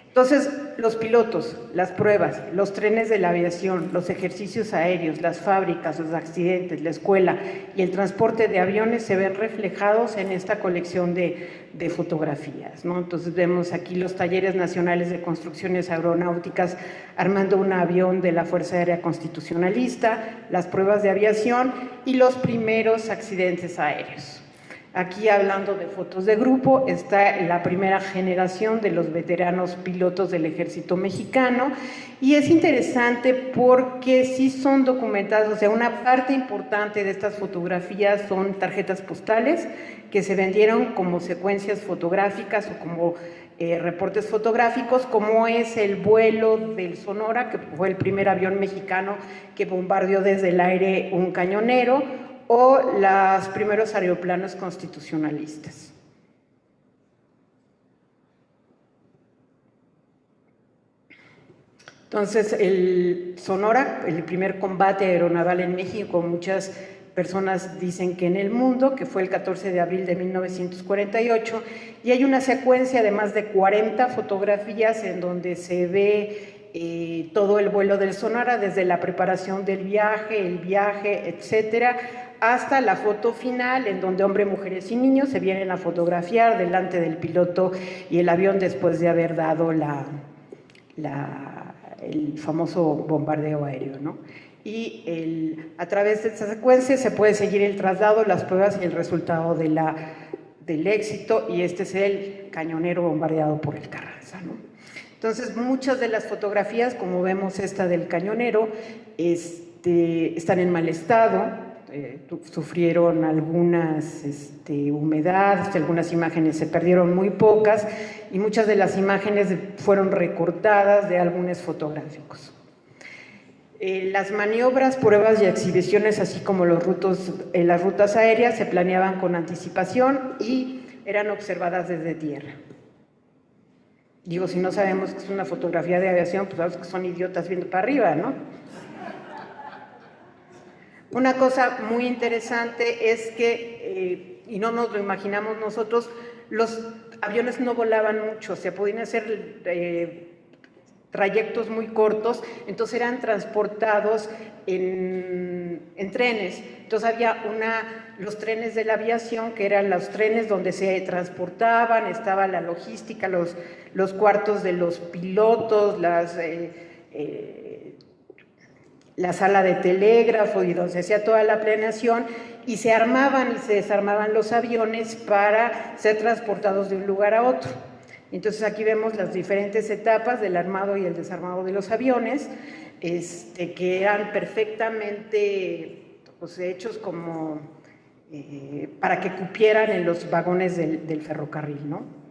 [SPEAKER 3] Entonces, los pilotos, las pruebas, los trenes de la aviación, los ejercicios aéreos, las fábricas, los accidentes, la escuela y el transporte de aviones se ven reflejados en esta colección de fotografías, ¿no? Entonces vemos aquí los talleres nacionales de construcciones aeronáuticas armando un avión de la Fuerza Aérea Constitucionalista, las pruebas de aviación y los primeros accidentes aéreos. Aquí, hablando de fotos de grupo, está la primera generación de los veteranos pilotos del ejército mexicano, y es interesante porque sí son documentadas. O sea, una parte importante de estas fotografías son tarjetas postales que se vendieron como secuencias fotográficas o como reportes fotográficos, como es el vuelo del Sonora, que fue el primer avión mexicano que bombardeó desde el aire un cañonero, o los primeros aeroplanos constitucionalistas. Entonces, el Sonora, el primer combate aeronaval en México, muchas personas dicen que en el mundo, que fue el 14 de abril de 1948, y hay una secuencia de más de 40 fotografías en donde se ve todo el vuelo del Sonora, desde la preparación del viaje, el viaje, etcétera, hasta la foto final, en donde hombres, mujeres y niños se vienen a fotografiar delante del piloto y el avión después de haber dado el famoso bombardeo aéreo, ¿no? Y a través de esta secuencia se puede seguir el traslado, las pruebas y el resultado del éxito, y este es el cañonero bombardeado por el Carranza, ¿no? Entonces, muchas de las fotografías, como vemos esta del cañonero, están en mal estado, sufrieron algunas humedades, algunas imágenes se perdieron muy pocas y muchas de las imágenes fueron recortadas de álbumes fotográficos. Las maniobras, pruebas y exhibiciones, así como las rutas aéreas, se planeaban con anticipación y eran observadas desde tierra. Digo, si no sabemos que es una fotografía de aviación, pues sabemos que son idiotas viendo para arriba, ¿no? Una cosa muy interesante es que, y no nos lo imaginamos nosotros, los aviones no volaban mucho, se podían hacer trayectos muy cortos, entonces eran transportados en trenes. Entonces había los trenes de la aviación, que eran los trenes donde se transportaban, estaba la logística, los cuartos de los pilotos, la sala de telégrafo y donde se hacía toda la planeación, y se armaban y se desarmaban los aviones para ser transportados de un lugar a otro. Entonces aquí vemos las diferentes etapas del armado y el desarmado de los aviones, que eran perfectamente hechos como para que cupieran en los vagones del ferrocarril, ¿no?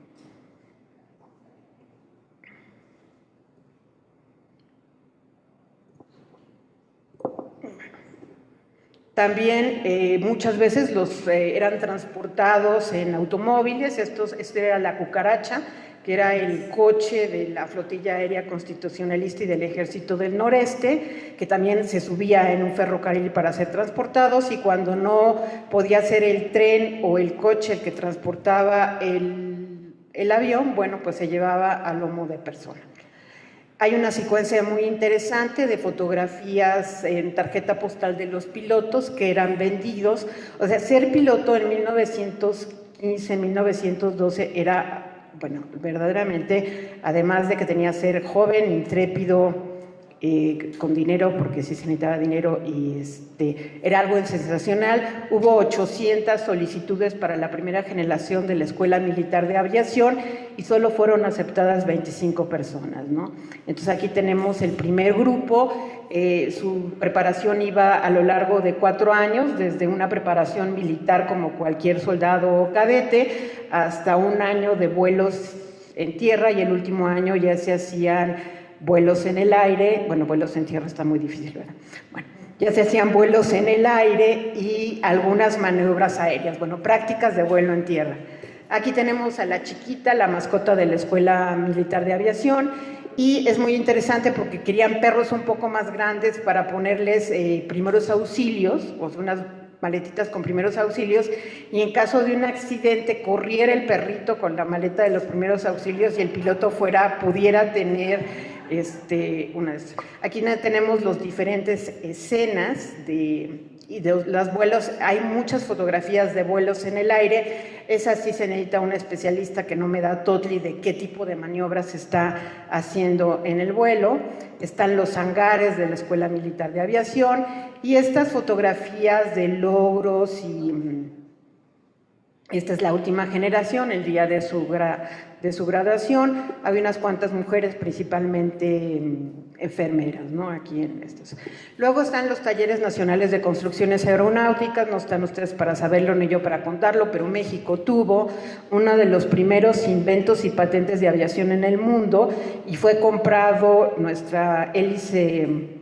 [SPEAKER 3] También muchas veces eran transportados en automóviles. Este era la Cucaracha, que era el coche de la flotilla aérea constitucionalista y del Ejército del Noreste, que también se subía en un ferrocarril para ser transportados, y cuando no podía ser el tren o el coche el que transportaba el avión, bueno, pues se llevaba a lomo de persona. Hay una secuencia muy interesante de fotografías en tarjeta postal de los pilotos que eran vendidos. O sea, ser piloto en 1915, 1912 era, bueno, verdaderamente, además de que tenía que ser joven, intrépido, con dinero, porque sí se necesitaba dinero, y era algo sensacional. Hubo 800 solicitudes para la primera generación de la Escuela Militar de Aviación y solo fueron aceptadas 25 personas, ¿no? Entonces aquí tenemos el primer grupo. Su preparación iba a lo largo de 4 años, desde una preparación militar como cualquier soldado o cadete, hasta 1 año de vuelos en tierra, y el último año ya se hacían vuelos en el aire. Bueno, vuelos en tierra está muy difícil, ¿verdad? Bueno, ya se hacían vuelos en el aire y algunas maniobras aéreas, bueno, prácticas de vuelo en tierra. Aquí tenemos a la chiquita, la mascota de la Escuela Militar de Aviación, y es muy interesante porque querían perros un poco más grandes para ponerles primeros auxilios, o sea, unas maletitas con primeros auxilios, y en caso de un accidente corriera el perrito con la maleta de los primeros auxilios y el piloto pudiera tener aquí tenemos las diferentes escenas de los vuelos. Hay muchas fotografías de vuelos en el aire. Esa sí se necesita un especialista que no me da totli de qué tipo de maniobras se está haciendo en el vuelo. Están los hangares de la Escuela Militar de Aviación y estas fotografías de logros esta es la última generación, el día de su graduación. Había unas cuantas mujeres, principalmente enfermeras, ¿no? Aquí en estos. Luego están los talleres nacionales de construcciones aeronáuticas. No están ustedes para saberlo ni yo para contarlo, pero México tuvo uno de los primeros inventos y patentes de aviación en el mundo, y fue comprado nuestra hélice.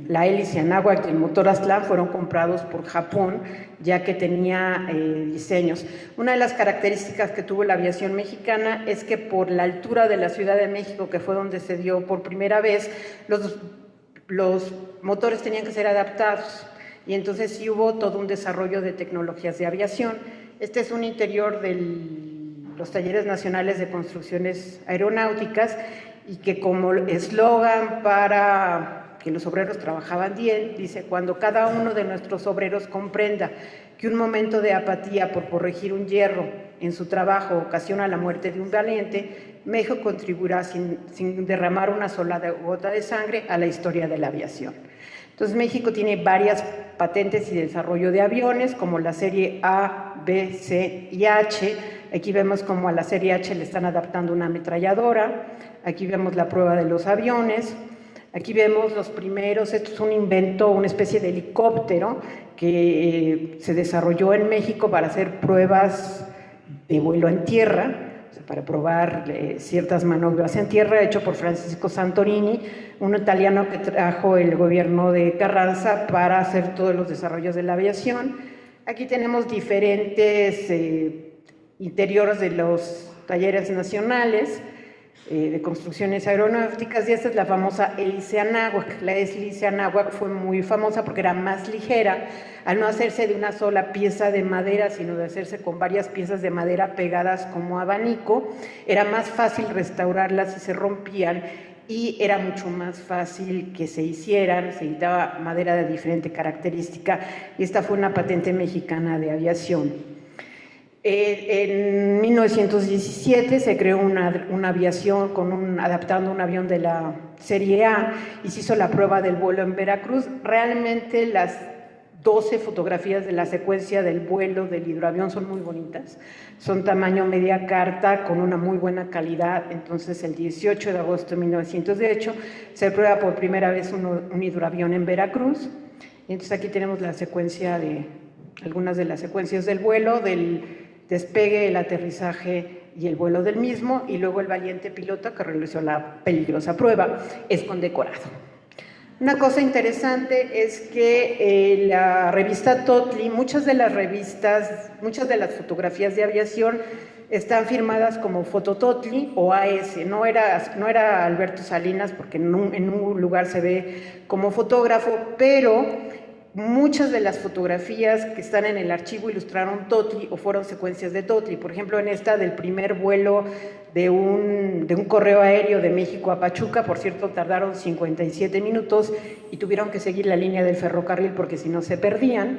[SPEAKER 3] La hélice Anáhuac y el motor Aztlán fueron comprados por Japón, ya que tenía diseños. Una de las características que tuvo la aviación mexicana es que por la altura de la Ciudad de México, que fue donde se dio por primera vez, los motores tenían que ser adaptados, y entonces sí hubo todo un desarrollo de tecnologías de aviación. Este es un interior de los talleres nacionales de construcciones aeronáuticas, y que como eslogan para que los obreros trabajaban bien, dice: cuando cada uno de nuestros obreros comprenda que un momento de apatía por corregir un hierro en su trabajo ocasiona la muerte de un valiente, México contribuirá sin derramar una sola gota de sangre a la historia de la aviación. Entonces México tiene varias patentes y desarrollo de aviones, como la serie A, B, C y H. Aquí vemos como a la serie H le están adaptando una ametralladora. Aquí vemos la prueba de los aviones. Aquí vemos los primeros, esto es un invento, una especie de helicóptero que se desarrolló en México para hacer pruebas de vuelo en tierra, o sea, para probar ciertas maniobras en tierra, hecho por Francisco Santorini, un italiano que trajo el gobierno de Carranza para hacer todos los desarrollos de la aviación. Aquí tenemos diferentes interiores de los talleres nacionales, de construcciones aeronáuticas, y esta es la famosa hélice Anáhuac. La hélice Anáhuac fue muy famosa porque era más ligera, al no hacerse de una sola pieza de madera, sino de hacerse con varias piezas de madera pegadas como abanico, era más fácil restaurarlas si se rompían, y era mucho más fácil que se hicieran, se necesitaba madera de diferente característica, y esta fue una patente mexicana de aviación. En 1917 se creó una aviación adaptando un avión de la serie A y se hizo la prueba del vuelo en Veracruz. Realmente las 12 fotografías de la secuencia del vuelo del hidroavión son muy bonitas, son tamaño media carta con una muy buena calidad. Entonces el 18 de agosto de 1908 se prueba por primera vez un hidroavión en Veracruz. Entonces aquí tenemos la secuencia algunas de las secuencias del vuelo, del despegue, el aterrizaje y el vuelo del mismo, y luego el valiente piloto que realizó la peligrosa prueba es condecorado. Una cosa interesante es que la revista Totli, muchas de las fotografías de aviación están firmadas como Fotototli o AS, no era Alberto Salinas, porque en un lugar se ve como fotógrafo, pero muchas de las fotografías que están en el archivo ilustraron Totli o fueron secuencias de Totli. Por ejemplo, en esta del primer vuelo de un correo aéreo de México a Pachuca, por cierto, tardaron 57 minutos y tuvieron que seguir la línea del ferrocarril porque si no se perdían,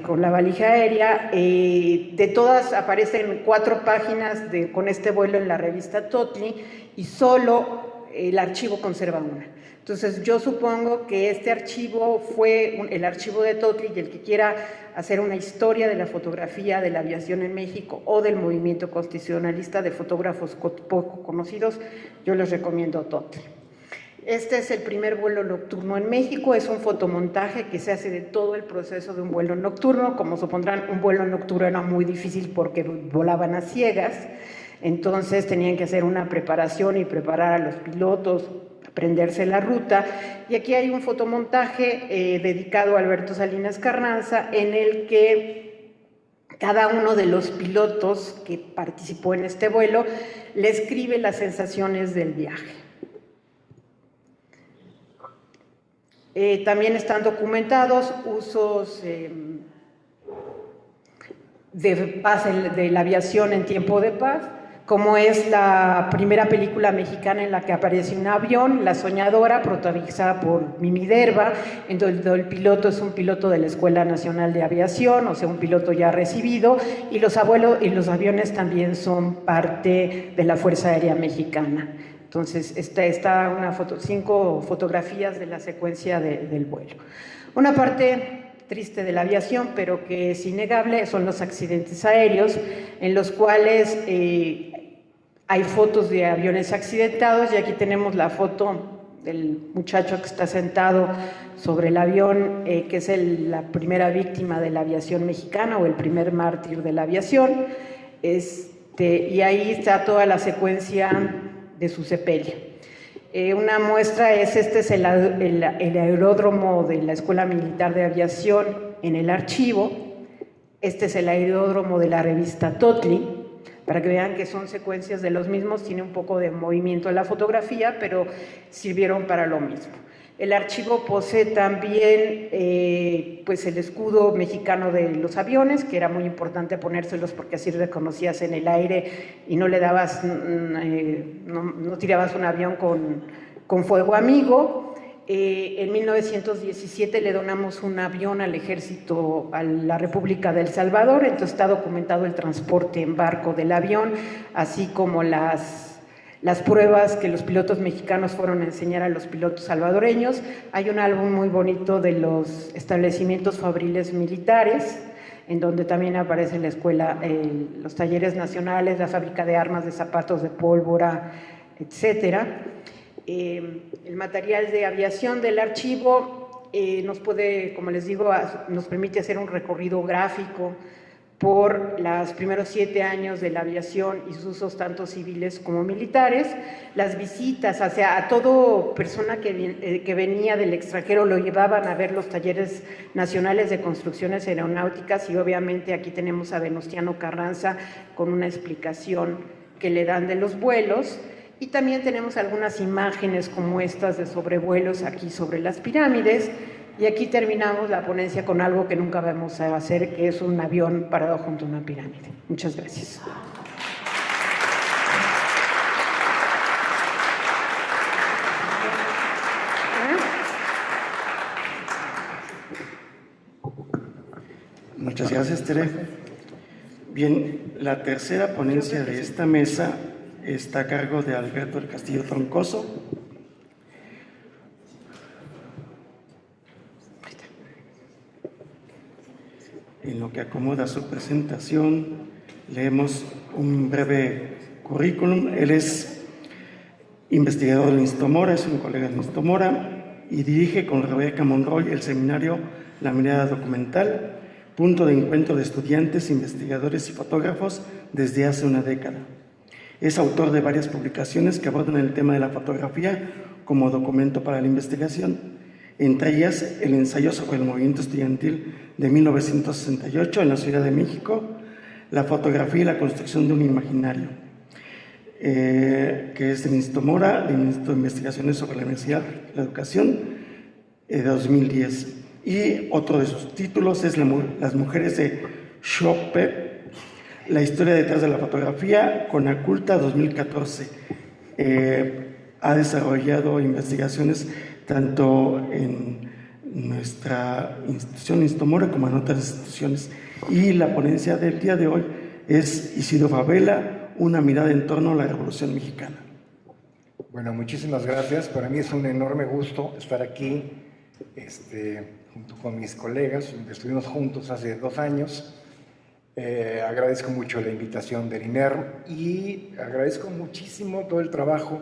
[SPEAKER 3] con la valija aérea. De todas aparecen 4 páginas con este vuelo en la revista Totli y solo el archivo conserva una. Entonces yo supongo que este archivo fue el archivo de Totli, y el que quiera hacer una historia de la fotografía de la aviación en México o del movimiento constitucionalista de fotógrafos poco conocidos, yo les recomiendo Totli. Este es el primer vuelo nocturno en México, es un fotomontaje que se hace de todo el proceso de un vuelo nocturno. Como supondrán, un vuelo nocturno era muy difícil porque volaban a ciegas, entonces tenían que hacer una preparación y preparar a los pilotos, aprenderse la ruta, y aquí hay un fotomontaje dedicado a Alberto Salinas Carranza, en el que cada uno de los pilotos que participó en este vuelo le escribe las sensaciones del viaje. También están documentados usos de paz de la aviación en tiempo de paz, como es la primera película mexicana en la que aparece un avión, La Soñadora, protagonizada por Mimi Derba, en donde el piloto es un piloto de la Escuela Nacional de Aviación, o sea, un piloto ya recibido, y los aviones también son parte de la Fuerza Aérea Mexicana. Entonces, está 5 fotografías de la secuencia del vuelo. Una parte triste de la aviación, pero que es innegable, son los accidentes aéreos, en los cuales hay fotos de aviones accidentados, y aquí tenemos la foto del muchacho que está sentado sobre el avión, que es la primera víctima de la aviación mexicana, o el primer mártir de la aviación, y ahí está toda la secuencia de su sepelio. Una muestra es el aeródromo de la Escuela Militar de Aviación en el archivo. Este es el aeródromo de la revista Totli, para que vean que son secuencias de los mismos. Tiene un poco de movimiento en la fotografía, pero sirvieron para lo mismo. El archivo posee también pues el escudo mexicano de los aviones, que era muy importante ponérselos porque así reconocías en el aire y no le dabas, no tirabas un avión con fuego amigo. En 1917 le donamos un avión al ejército, a la República de El Salvador, entonces está documentado el transporte en barco del avión, así como las las pruebas que los pilotos mexicanos fueron a enseñar a los pilotos salvadoreños. Hay un álbum muy bonito de los establecimientos fabriles militares, en donde también aparece la escuela, los talleres nacionales, la fábrica de armas, de zapatos, de pólvora, etcétera. El material de aviación del archivo nos puede, como les digo, nos permite hacer un recorrido gráfico por los primeros 7 años de la aviación y sus usos tanto civiles como militares. Las visitas, o sea, a toda persona que venía del extranjero lo llevaban a ver los talleres nacionales de construcciones aeronáuticas, y obviamente aquí tenemos a Venustiano Carranza con una explicación que le dan de los vuelos. Y también tenemos algunas imágenes como estas de sobrevuelos aquí sobre las pirámides. Y aquí terminamos la ponencia con algo que nunca vamos a hacer, que es un avión parado junto a una pirámide. Muchas gracias.
[SPEAKER 1] Muchas gracias, Tere. Bien, la tercera ponencia de esta mesa está a cargo de Alberto del Castillo Troncoso. En lo que acomoda su presentación, leemos un breve currículum. Él es investigador del Instituto Mora, es un colega del Instituto Mora, y dirige con Rebeca Monroy el seminario La Mirada Documental, punto de encuentro de estudiantes, investigadores y fotógrafos desde hace una década. Es autor de varias publicaciones que abordan el tema de la fotografía como documento para la investigación, entre ellas el ensayo sobre el movimiento estudiantil de 1968 en la Ciudad de México, la fotografía y la construcción de un imaginario, que es del Instituto Mora, del Instituto de Investigaciones sobre la Universidad y la Educación, de 2010. Y otro de sus títulos es Las mujeres de Chope, la historia detrás de la fotografía, Conaculta 2014. Ha desarrollado investigaciones tanto en nuestra institución, Instituto Mora, como en otras instituciones. Y la ponencia del día de hoy es Isidro Fabela, una mirada en torno a la Revolución Mexicana.
[SPEAKER 4] Bueno, muchísimas gracias. Para mí es un enorme gusto estar aquí junto con mis colegas. Estuvimos juntos hace 2 años. Agradezco mucho la invitación del INERM y agradezco muchísimo todo el trabajo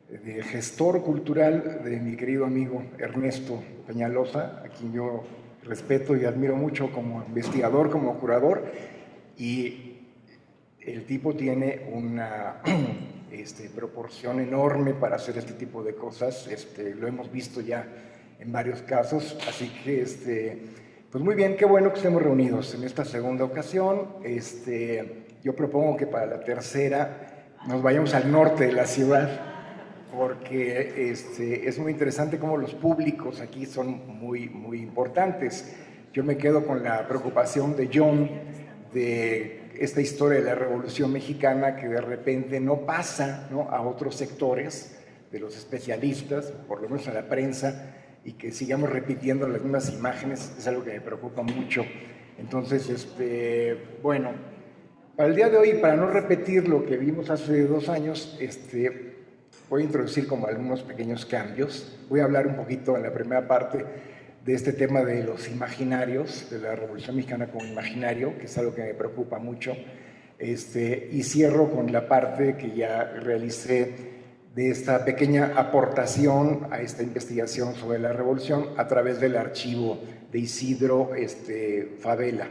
[SPEAKER 4] de gestor cultural de mi querido amigo Ernesto Peñalosa, a quien yo respeto y admiro mucho como investigador, como curador, y el tipo tiene una proporción enorme para hacer este tipo de cosas. Lo hemos visto ya en varios casos, así que pues muy bien, qué bueno que estemos reunidos en esta segunda ocasión. Yo propongo que para la tercera nos vayamos al norte de la ciudad, porque es muy interesante cómo los públicos aquí son muy, muy importantes. Yo me quedo con la preocupación de John de esta historia de la Revolución Mexicana, que de repente no pasa, ¿no?, a otros sectores de los especialistas, por lo menos a la prensa, y que sigamos repitiendo las mismas imágenes es algo que me preocupa mucho. Entonces, bueno, para el día de hoy, para no repetir lo que vimos hace 2 años, voy a introducir como algunos pequeños cambios. Voy a hablar un poquito en la primera parte de este tema de los imaginarios, de la Revolución Mexicana como imaginario, que es algo que me preocupa mucho, y cierro con la parte que ya realicé de esta pequeña aportación a esta investigación sobre la Revolución a través del archivo de Isidro Fabela.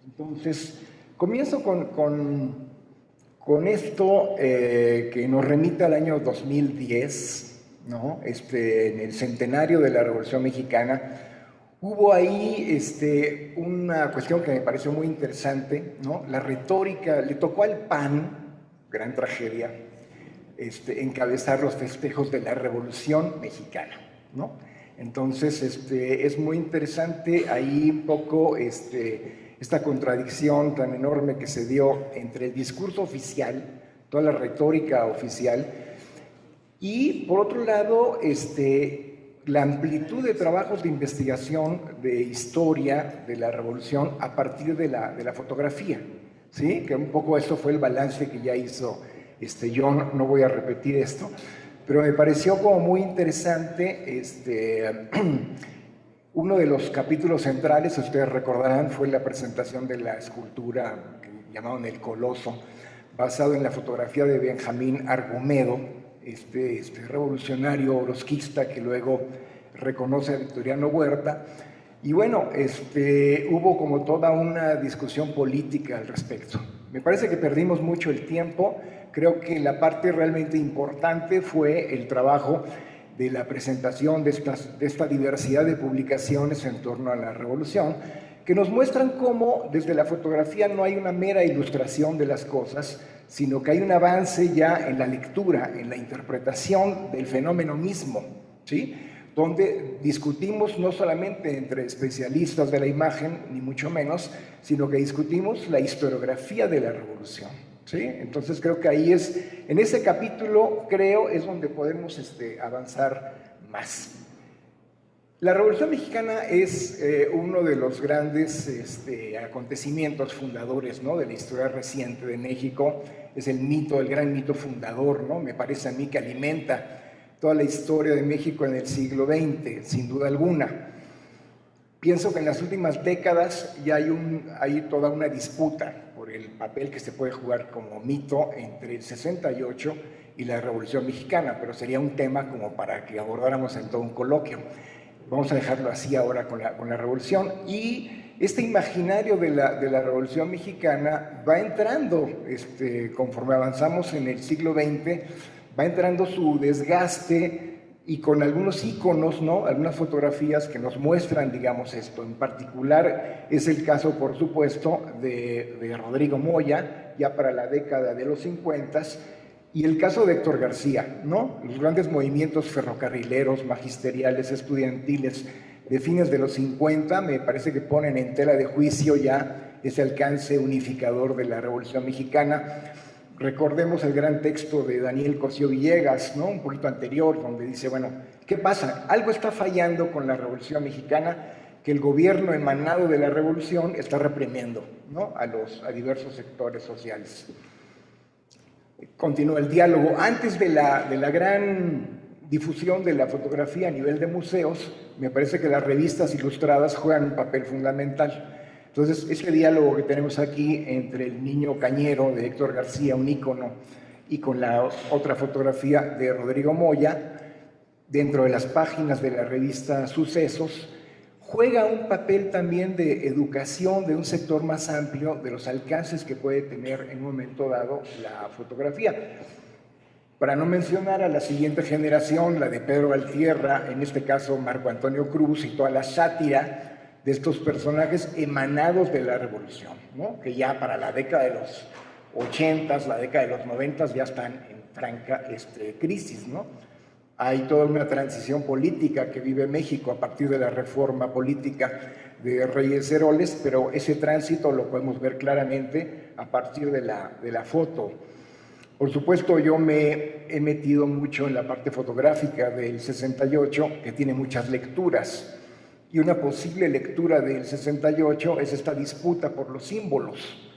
[SPEAKER 4] Entonces, comienzo con esto que nos remite al año 2010, ¿no? En el centenario de la Revolución Mexicana, hubo ahí una cuestión que me pareció muy interesante, ¿no? La retórica, le tocó al PAN, gran tragedia, encabezar los festejos de la Revolución Mexicana, ¿no? Entonces, es muy interesante ahí un poco esta contradicción tan enorme que se dio entre el discurso oficial, toda la retórica oficial, y por otro lado, la amplitud de trabajos de investigación de historia de la Revolución a partir de la fotografía, ¿sí? Que un poco esto fue el balance que ya hizo Yo no voy a repetir esto, pero me pareció como muy interesante. Uno de los capítulos centrales, ustedes recordarán, fue la presentación de la escultura que llamaron El Coloso, basado en la fotografía de Benjamín Argumedo, este revolucionario orozquista que luego reconoce a Victoriano Huerta. Y bueno, hubo como toda una discusión política al respecto. Me parece que perdimos mucho el tiempo. Creo que la parte realmente importante fue el trabajo de la presentación de esta diversidad de publicaciones en torno a la revolución, que nos muestran cómo desde la fotografía no hay una mera ilustración de las cosas, sino que hay un avance ya en la lectura, en la interpretación del fenómeno mismo, ¿sí? Donde discutimos no solamente entre especialistas de la imagen, ni mucho menos, sino que discutimos la historiografía de la revolución, ¿sí? Entonces creo que ahí en ese capítulo creo es donde podemos avanzar más. La Revolución Mexicana es uno de los grandes acontecimientos fundadores, ¿no?, de la historia reciente de México. Es el gran mito fundador, ¿no? Me parece a mí que alimenta toda la historia de México en el siglo XX, sin duda alguna. Pienso que en las últimas décadas ya hay toda una disputa por el papel que se puede jugar como mito entre el 68 y la Revolución Mexicana, pero sería un tema como para que abordáramos en todo un coloquio. Vamos a dejarlo así ahora con la Revolución. Y este imaginario de la Revolución Mexicana va entrando, conforme avanzamos en el siglo XX, va entrando su desgaste y con algunos íconos, ¿no?, algunas fotografías que nos muestran, digamos, esto. En particular es el caso, por supuesto, de Rodrigo Moya, ya para la década de los 50, y el caso de Héctor García, ¿no? Los grandes movimientos ferrocarrileros, magisteriales, estudiantiles de fines de los 50, me parece que ponen en tela de juicio ya ese alcance unificador de la Revolución Mexicana. Recordemos el gran texto de Daniel Cosío Villegas, ¿no?, un poquito anterior, donde dice, bueno, ¿qué pasa? Algo está fallando con la Revolución Mexicana, que el gobierno emanado de la Revolución está reprimiendo, ¿no?, a diversos sectores sociales. Continúa el diálogo. Antes de la gran difusión de la fotografía a nivel de museos, me parece que las revistas ilustradas juegan un papel fundamental. Entonces, este diálogo que tenemos aquí entre el niño cañero de Héctor García, un ícono, y con la otra fotografía de Rodrigo Moya, dentro de las páginas de la revista Sucesos, juega un papel también de educación de un sector más amplio de los alcances que puede tener en un momento dado la fotografía. Para no mencionar a la siguiente generación, la de Pedro Altierra, en este caso Marco Antonio Cruz, y toda la sátira de estos personajes emanados de la Revolución, ¿no?, que ya para la década de los 80, la década de los 90 ya están en franca crisis, ¿no? Hay toda una transición política que vive México a partir de la reforma política de Reyes Heroles, pero ese tránsito lo podemos ver claramente a partir de la foto. Por supuesto, yo me he metido mucho en la parte fotográfica del 68, que tiene muchas lecturas. Y una posible lectura del 68 es esta disputa por los símbolos,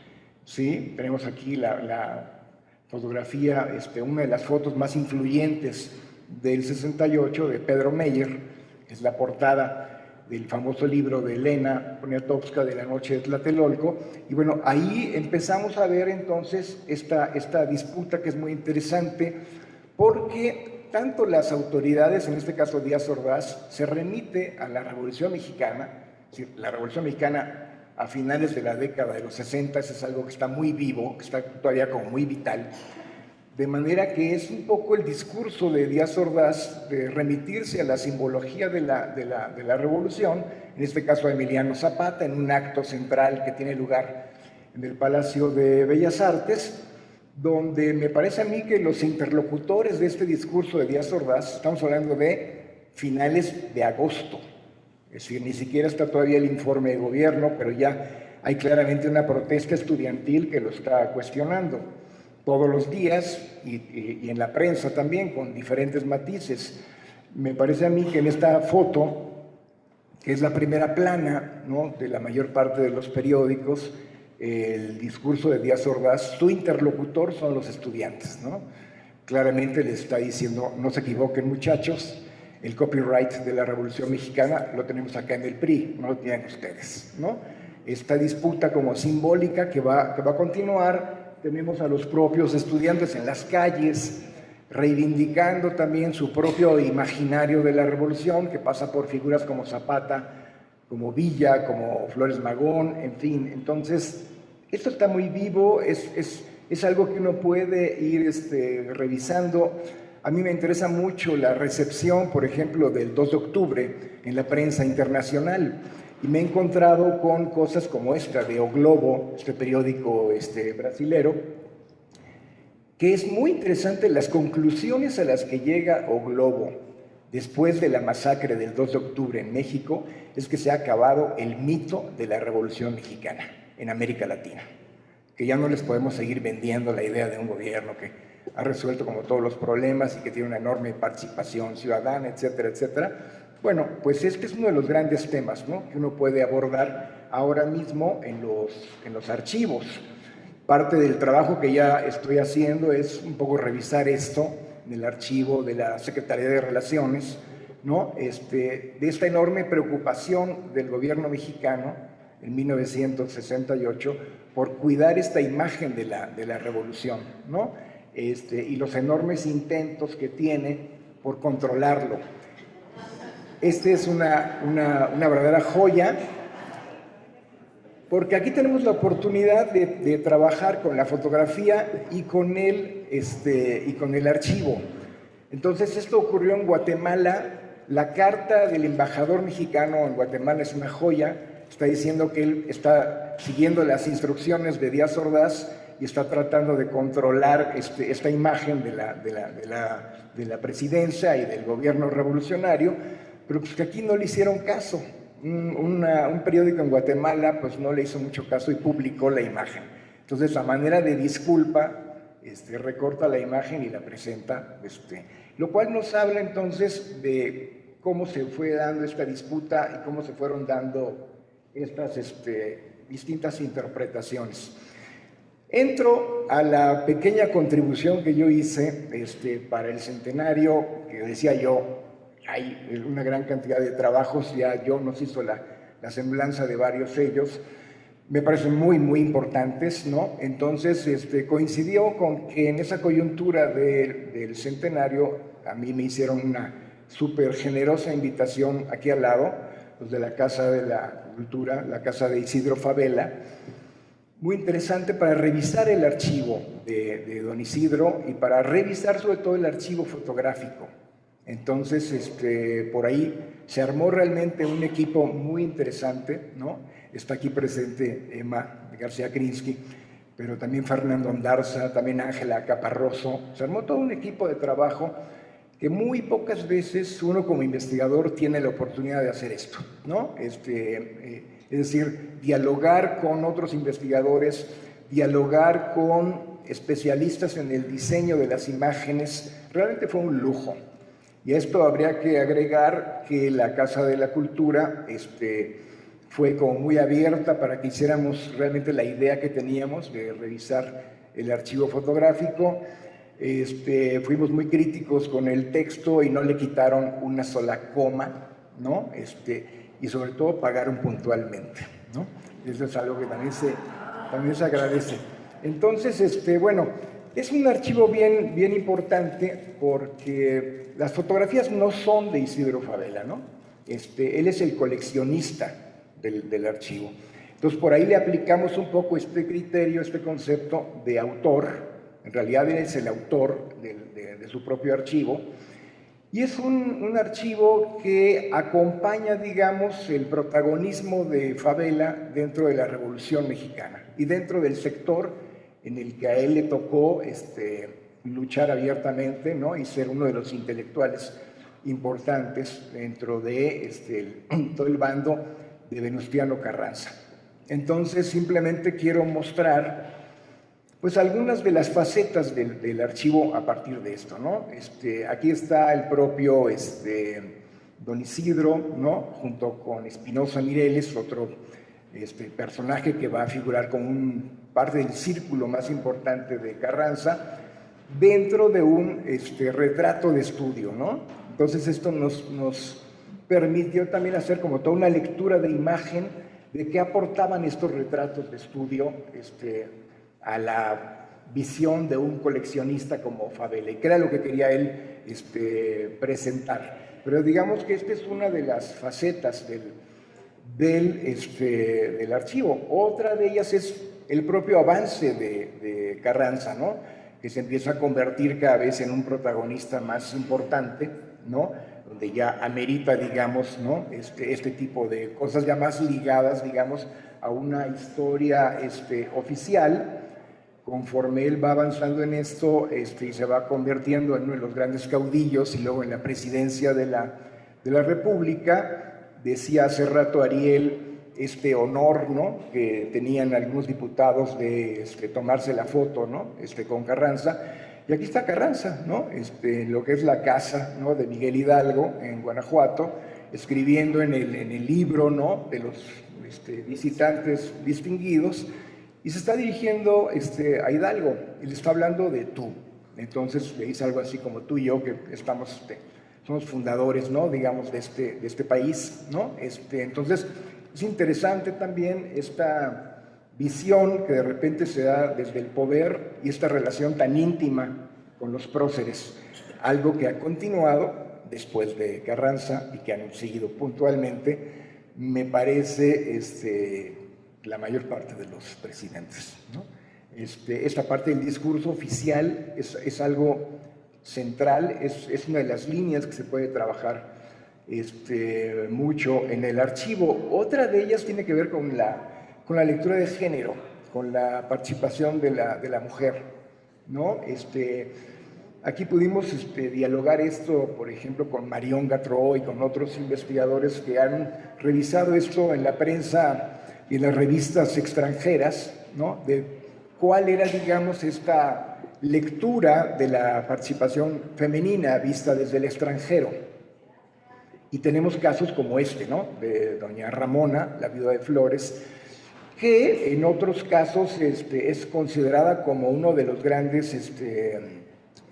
[SPEAKER 4] ¿sí? Tenemos aquí la fotografía, una de las fotos más influyentes del 68 de Pedro Meyer, que es la portada del famoso libro de Elena Poniatowska de La noche de Tlatelolco. Y bueno, ahí empezamos a ver entonces esta disputa, que es muy interesante, porque tanto las autoridades, en este caso Díaz Ordaz, se remite a la Revolución Mexicana. Es decir, la Revolución Mexicana a finales de la década de los 60 es algo que está muy vivo, que está todavía como muy vital, de manera que es un poco el discurso de Díaz Ordaz de remitirse a la simbología de la revolución, en este caso a Emiliano Zapata, en un acto central que tiene lugar en el Palacio de Bellas Artes, donde me parece a mí que los interlocutores de este discurso de Díaz Ordaz, estamos hablando de finales de agosto, es decir, ni siquiera está todavía el informe de gobierno, pero ya hay claramente una protesta estudiantil que lo está cuestionando todos los días y en la prensa también, con diferentes matices. Me parece a mí que en esta foto, que es la primera plana, ¿no?, de la mayor parte de los periódicos, el discurso de Díaz Ordaz, su interlocutor son los estudiantes, ¿no? Claramente les está diciendo, no se equivoquen muchachos, el copyright de la Revolución Mexicana lo tenemos acá en el PRI, no lo tienen ustedes, ¿no? Esta disputa como simbólica que va a continuar, tenemos a los propios estudiantes en las calles, reivindicando también su propio imaginario de la revolución, que pasa por figuras como Zapata, como Villa, como Flores Magón, en fin. Entonces, esto está muy vivo, es algo que uno puede ir revisando. A mí me interesa mucho la recepción, por ejemplo, del 2 de octubre en la prensa internacional, y me he encontrado con cosas como esta de O Globo, este periódico brasilero, que es muy interesante las conclusiones a las que llega O Globo después de la masacre del 2 de octubre en México, es que se ha acabado el mito de la Revolución Mexicana en América Latina, que ya no les podemos seguir vendiendo la idea de un gobierno que ha resuelto como todos los problemas y que tiene una enorme participación ciudadana, etcétera, etcétera. Bueno, pues este es uno de los grandes temas, ¿no?, que uno puede abordar ahora mismo en los archivos. Parte del trabajo que ya estoy haciendo es un poco revisar esto en el archivo de la Secretaría de Relaciones, ¿no?, de esta enorme preocupación del gobierno mexicano en 1968 por cuidar esta imagen de la revolución, ¿no?, y los enormes intentos que tiene por controlarlo. Es una verdadera joya, porque aquí tenemos la oportunidad de trabajar con la fotografía y con el archivo. Entonces, esto ocurrió en Guatemala. La carta del embajador mexicano en Guatemala es una joya. Está diciendo que él está siguiendo las instrucciones de Díaz Ordaz y está tratando de controlar esta imagen de la presidencia y del gobierno revolucionario, pero pues que aquí no le hicieron caso. Un periódico en Guatemala pues no le hizo mucho caso y publicó la imagen. Entonces, a manera de disculpa, recorta la imagen y la presenta, lo cual nos habla entonces de cómo se fue dando esta disputa y cómo se fueron dando estas distintas interpretaciones. Entro a la pequeña contribución que yo hice para el centenario, que decía yo, hay una gran cantidad de trabajos, ya yo nos hizo la semblanza de varios ellos, me parecen muy, muy importantes, ¿no? Entonces, coincidió con que en esa coyuntura del centenario, a mí me hicieron una súper generosa invitación aquí al lado, los de la Casa de la Cultura, la Casa de Isidro Fabela, muy interesante para revisar el archivo de don Isidro y para revisar sobre todo el archivo fotográfico. Entonces, por ahí se armó realmente un equipo muy interesante, ¿no? Está aquí presente Emma García Krinsky, pero también Fernando Ondarza, también Ángela Caparroso. Se armó todo un equipo de trabajo que muy pocas veces uno como investigador tiene la oportunidad de hacer esto, ¿no? Es decir, dialogar con otros investigadores, dialogar con especialistas en el diseño de las imágenes, realmente fue un lujo. Y a esto habría que agregar que la Casa de la Cultura fue como muy abierta para que hiciéramos realmente la idea que teníamos de revisar el archivo fotográfico. Fuimos muy críticos con el texto y no le quitaron una sola coma, ¿no? Y sobre todo pagaron puntualmente, ¿no? Eso es algo que también se agradece. Entonces, bueno, es un archivo bien, bien importante porque las fotografías no son de Isidro Fabela, ¿no? Él es el coleccionista del archivo. Entonces, por ahí le aplicamos un poco este criterio, este concepto de autor. En realidad, él es el autor de su propio archivo. Y es un archivo que acompaña, digamos, el protagonismo de Fabela dentro de la Revolución Mexicana y dentro del sector en el que a él le tocó luchar abiertamente, ¿no? Y ser uno de los intelectuales importantes dentro de todo el bando de Venustiano Carranza. Entonces, simplemente quiero mostrar pues algunas de las facetas del archivo a partir de esto, ¿no? Aquí está el propio don Isidro, ¿no? Junto con Espinosa Mireles, otro personaje que va a figurar como parte del círculo más importante de Carranza, dentro de un retrato de estudio, ¿no? Entonces esto nos permitió también hacer como toda una lectura de imagen de qué aportaban estos retratos de estudio a la visión de un coleccionista como Fabela, y que era lo que quería él presentar. Pero digamos que esta es una de las facetas del archivo. Otra de ellas es el propio avance de Carranza, ¿no? Que se empieza a convertir cada vez en un protagonista más importante, ¿no? Donde ya amerita, digamos, ¿no? este tipo de cosas ya más ligadas, digamos, a una historia oficial. Conforme él va avanzando en esto y se va convirtiendo en uno de los grandes caudillos y luego en la presidencia de la República, decía hace rato Ariel este honor, ¿no? Que tenían algunos diputados de tomarse la foto, ¿no? con Carranza. Y aquí está Carranza, ¿no? Lo que es la casa, ¿no? De Miguel Hidalgo en Guanajuato, escribiendo en el libro, ¿no? De los visitantes distinguidos, y se está dirigiendo a Hidalgo y le está hablando de tú. Entonces le dice algo así como: tú y yo que somos fundadores, ¿no? Digamos, de este país, ¿no? Entonces es interesante también esta visión que de repente se da desde el poder y esta relación tan íntima con los próceres, algo que ha continuado después de Carranza y que han seguido puntualmente, me parece, la mayor parte de los presidentes, ¿no? Esta parte del discurso oficial es algo central, es una de las líneas que se puede trabajar mucho en el archivo. Otra de ellas tiene que ver con la lectura de género, con la participación de la mujer, ¿no? Aquí pudimos dialogar esto, por ejemplo, con Marion Gautreau y con otros investigadores que han revisado esto en la prensa y en las revistas extranjeras, ¿no? De cuál era, digamos, esta lectura de la participación femenina vista desde el extranjero. Y tenemos casos como ¿no? De doña Ramona, la viuda de Flores, que en otros casos es considerada como uno de los grandes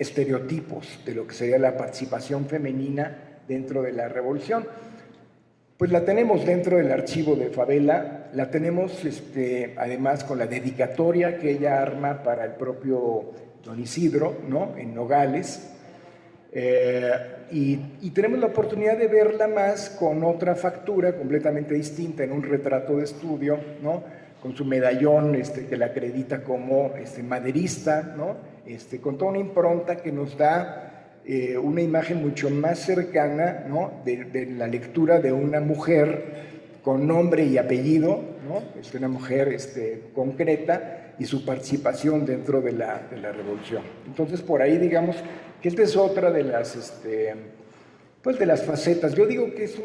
[SPEAKER 4] estereotipos de lo que sería la participación femenina dentro de la Revolución. Pues la tenemos dentro del archivo de Fabela, la tenemos además con la dedicatoria que ella arma para el propio don Isidro, ¿no? En Nogales, y tenemos la oportunidad de verla más con otra factura completamente distinta, en un retrato de estudio, ¿no? Con su medallón que la acredita como maderista, ¿no? Con toda una impronta que nos da una imagen mucho más cercana, ¿no? de la lectura de una mujer con nombre y apellido, ¿no? Una mujer concreta y su participación dentro de la Revolución. Entonces, por ahí digamos que esta es otra de las, pues de las facetas. Yo digo que es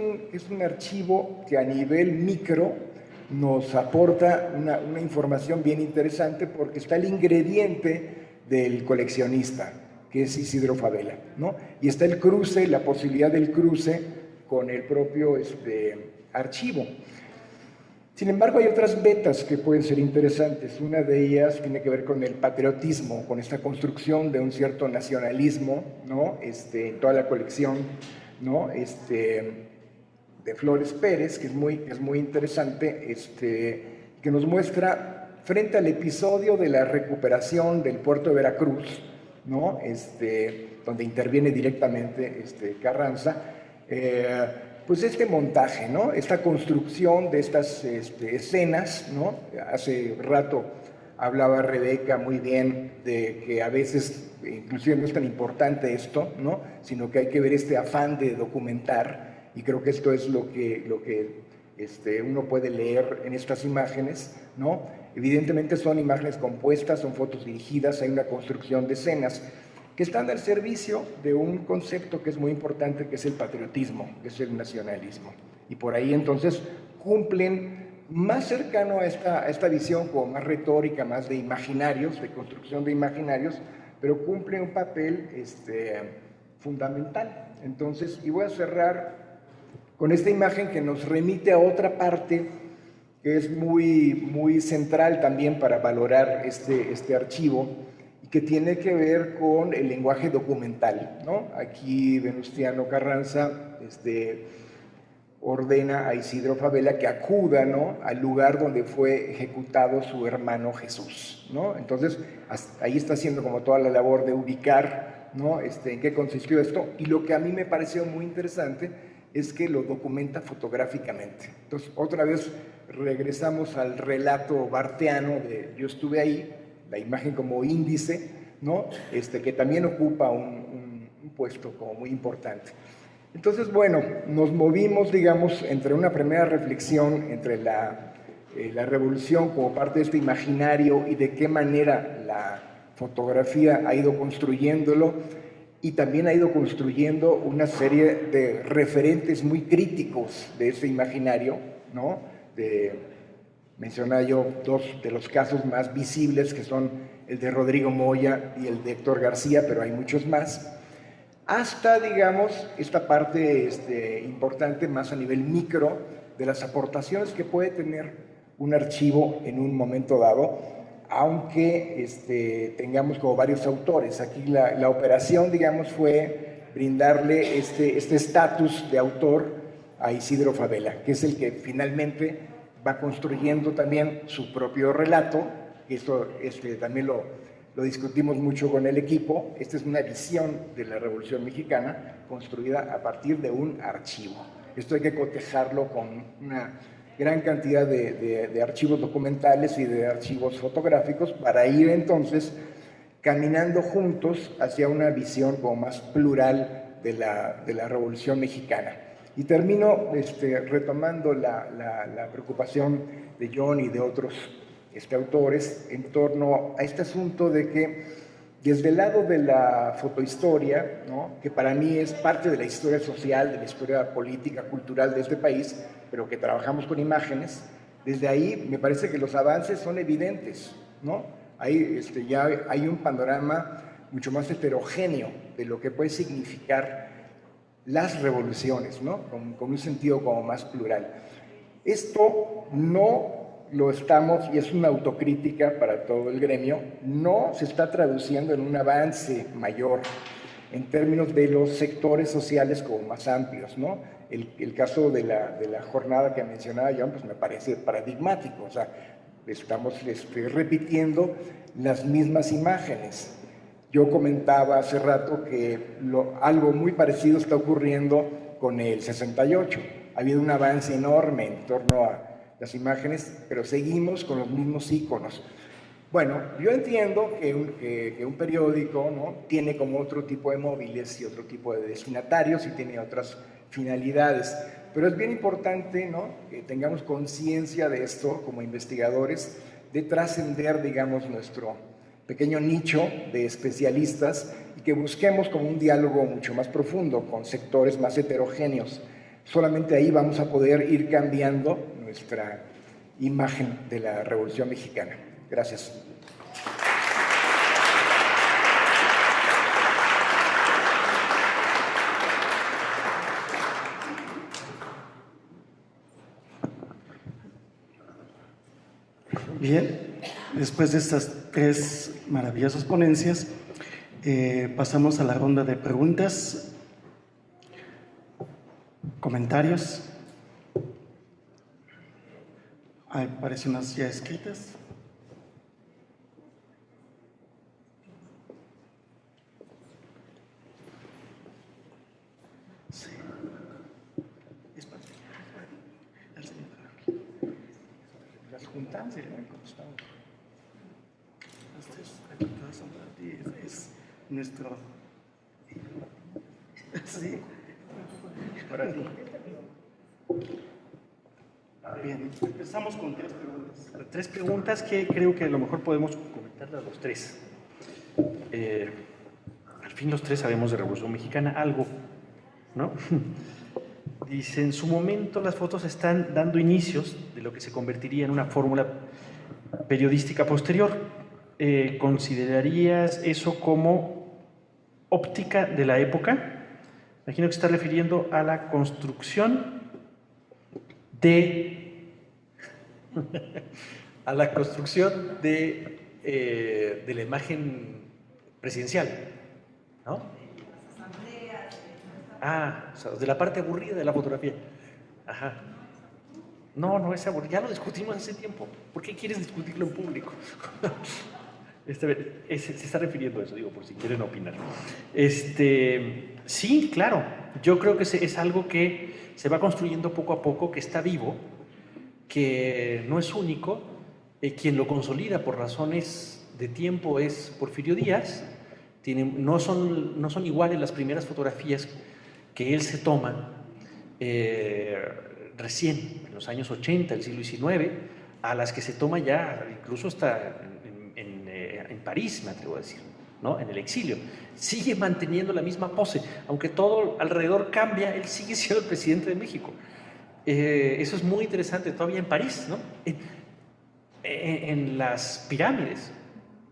[SPEAKER 4] un archivo que a nivel micro nos aporta una información bien interesante, porque está el ingrediente del coleccionista, que es Isidro Fabela, ¿no? Y está el cruce, la posibilidad del cruce con el propio archivo. Sin embargo, hay otras vetas que pueden ser interesantes. Una de ellas tiene que ver con el patriotismo, con esta construcción de un cierto nacionalismo, ¿no? En toda la colección, ¿no? De Flores Pérez, que es muy interesante, que nos muestra frente al episodio de la recuperación del puerto de Veracruz, ¿no? Donde interviene directamente Carranza, pues montaje, ¿no? Esta construcción de estas escenas, ¿no? Hace rato hablaba Rebeca muy bien de que a veces inclusive no es tan importante esto, ¿no? Sino que hay que ver este afán de documentar, y creo que esto es lo que uno puede leer en estas imágenes, ¿no? Evidentemente son imágenes compuestas, son fotos dirigidas, hay una construcción de escenas que están al servicio de un concepto que es muy importante, que es el patriotismo, que es el nacionalismo. Y por ahí entonces cumplen más cercano a esta visión como más retórica, más de imaginarios, de construcción de imaginarios, pero cumplen un papel fundamental. Entonces, y voy a cerrar con esta imagen que nos remite a otra parte que es muy central también para valorar este archivo y que tiene que ver con el lenguaje documental, ¿no? Aquí Venustiano Carranza ordena a Isidro Fabela que acuda, ¿no?, al lugar donde fue ejecutado su hermano Jesús, ¿no? Entonces, ahí está haciendo como toda la labor de ubicar, ¿no?, en qué consistió esto, y lo que a mí me pareció muy interesante es que lo documenta fotográficamente. Entonces, otra vez regresamos al relato barthiano de yo estuve ahí, la imagen como índice, ¿no?, que también ocupa un puesto como muy importante. Entonces, bueno, nos movimos, digamos, entre una primera reflexión entre la revolución como parte de este imaginario y de qué manera la fotografía ha ido construyéndolo, y también ha ido construyendo una serie de referentes muy críticos de ese imaginario, ¿no? Mencionaba yo dos de los casos más visibles, que son el de Rodrigo Moya y el de Héctor García, pero hay muchos más, hasta, digamos, esta parte importante más a nivel micro de las aportaciones que puede tener un archivo en un momento dado, aunque tengamos como varios autores. Aquí la operación, digamos, fue brindarle este estatus de autor a Isidro Fabela, que es el que finalmente va construyendo también su propio relato, y esto también lo discutimos mucho con el equipo. Esta es una visión de la Revolución Mexicana construida a partir de un archivo. Esto hay que cotejarlo con una gran cantidad de archivos documentales y de archivos fotográficos para ir entonces caminando juntos hacia una visión como más plural de la Revolución Mexicana. Y termino retomando la preocupación de John y de otros autores en torno a este asunto de que desde el lado de la fotohistoria, ¿no?, que para mí es parte de la historia social, de la historia política, cultural de este país, pero que trabajamos con imágenes, desde ahí me parece que los avances son evidentes, ¿no? Ahí ya hay un panorama mucho más heterogéneo de lo que puede significar las revoluciones, ¿no?, con un sentido como más plural. Esto no lo estamos, y es una autocrítica para todo el gremio, no se está traduciendo en un avance mayor en términos de los sectores sociales como más amplios, ¿no? El caso de la jornada que mencionaba John, pues me parece paradigmático. O sea, estamos repitiendo las mismas imágenes. Yo comentaba hace rato que algo muy parecido está ocurriendo con el 68. Ha habido un avance enorme en torno a las imágenes, pero seguimos con los mismos íconos. Bueno, yo entiendo que un periódico, ¿no?, tiene como otro tipo de móviles y otro tipo de destinatarios y tiene otras finalidades, pero es bien importante, ¿no?, que tengamos conciencia de esto como investigadores, de trascender, digamos, nuestro pequeño nicho de especialistas y que busquemos como un diálogo mucho más profundo con sectores más heterogéneos. Solamente ahí vamos a poder ir cambiando nuestra imagen de la Revolución Mexicana. Gracias.
[SPEAKER 1] Bien, después de estas tres maravillosas ponencias, pasamos a la ronda de preguntas, comentarios. Aparecen unas ya escritas. Sí.
[SPEAKER 4] Las juntamos,
[SPEAKER 1] es nuestro. Sí.
[SPEAKER 4] para ti.
[SPEAKER 2] Bien, empezamos con tres preguntas. Tres preguntas que creo que a lo mejor podemos comentarlas los tres. Al fin los tres sabemos de Revolución Mexicana algo, ¿no? Dice, en su momento las fotos están dando inicios de lo que se convertiría en una fórmula periodística posterior. ¿Considerarías eso como óptica de la época? Imagino que se está refiriendo a la construcción de a la construcción de la imagen presidencial, ¿no? O sea, de la parte aburrida de la fotografía. Ajá. No es aburrido, ya lo discutimos hace tiempo. ¿Por qué quieres discutirlo en público? Se está refiriendo a eso, digo, por si quieren opinar. Sí, claro, yo creo que es algo que se va construyendo poco a poco, que está vivo, que no es único. Quien lo consolida por razones de tiempo es Porfirio Díaz. No son iguales las primeras fotografías que él se toma recién, en los años 80 del siglo XIX, a las que se toma ya, incluso hasta en París, me atrevo a decir, ¿no? En el exilio. Sigue manteniendo la misma pose, aunque todo alrededor cambia, él sigue siendo el presidente de México. Eso es muy interesante, todavía en París, ¿no? En las pirámides,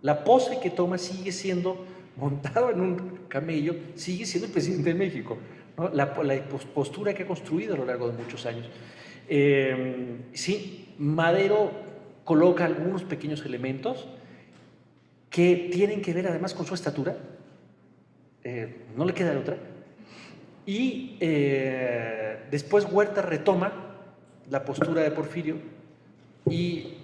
[SPEAKER 2] la pose que toma sigue siendo montado en un camello, sigue siendo el presidente de México, ¿no? La postura que ha construido a lo largo de muchos años. Sí, Madero coloca algunos pequeños elementos que tienen que ver además con su estatura, no le queda de otra, y después Huerta retoma la postura de Porfirio y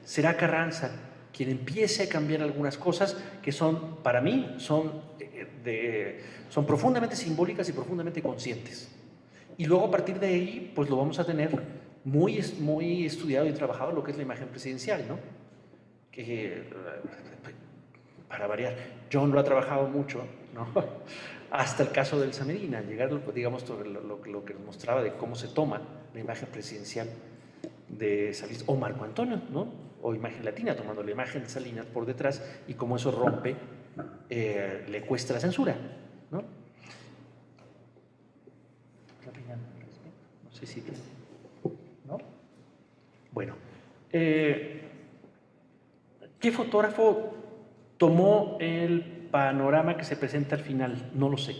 [SPEAKER 2] será Carranza quien empiece a cambiar algunas cosas que son, para mí, son profundamente simbólicas y profundamente conscientes. Y luego a partir de ahí, pues lo vamos a tener muy estudiado y trabajado lo que es la imagen presidencial, ¿no? Que, para variar, John lo ha trabajado mucho, ¿no? Hasta el caso del Medina, llegar, digamos, lo que nos mostraba de cómo se toma la imagen presidencial de Salinas, o Marco Antonio, ¿no? O imagen latina, tomando la imagen de Salinas por detrás, y cómo eso rompe, le cuesta la censura, ¿no? No sé si... ¿no? Bueno, ¿qué fotógrafo tomó el panorama que se presenta al final? No lo sé.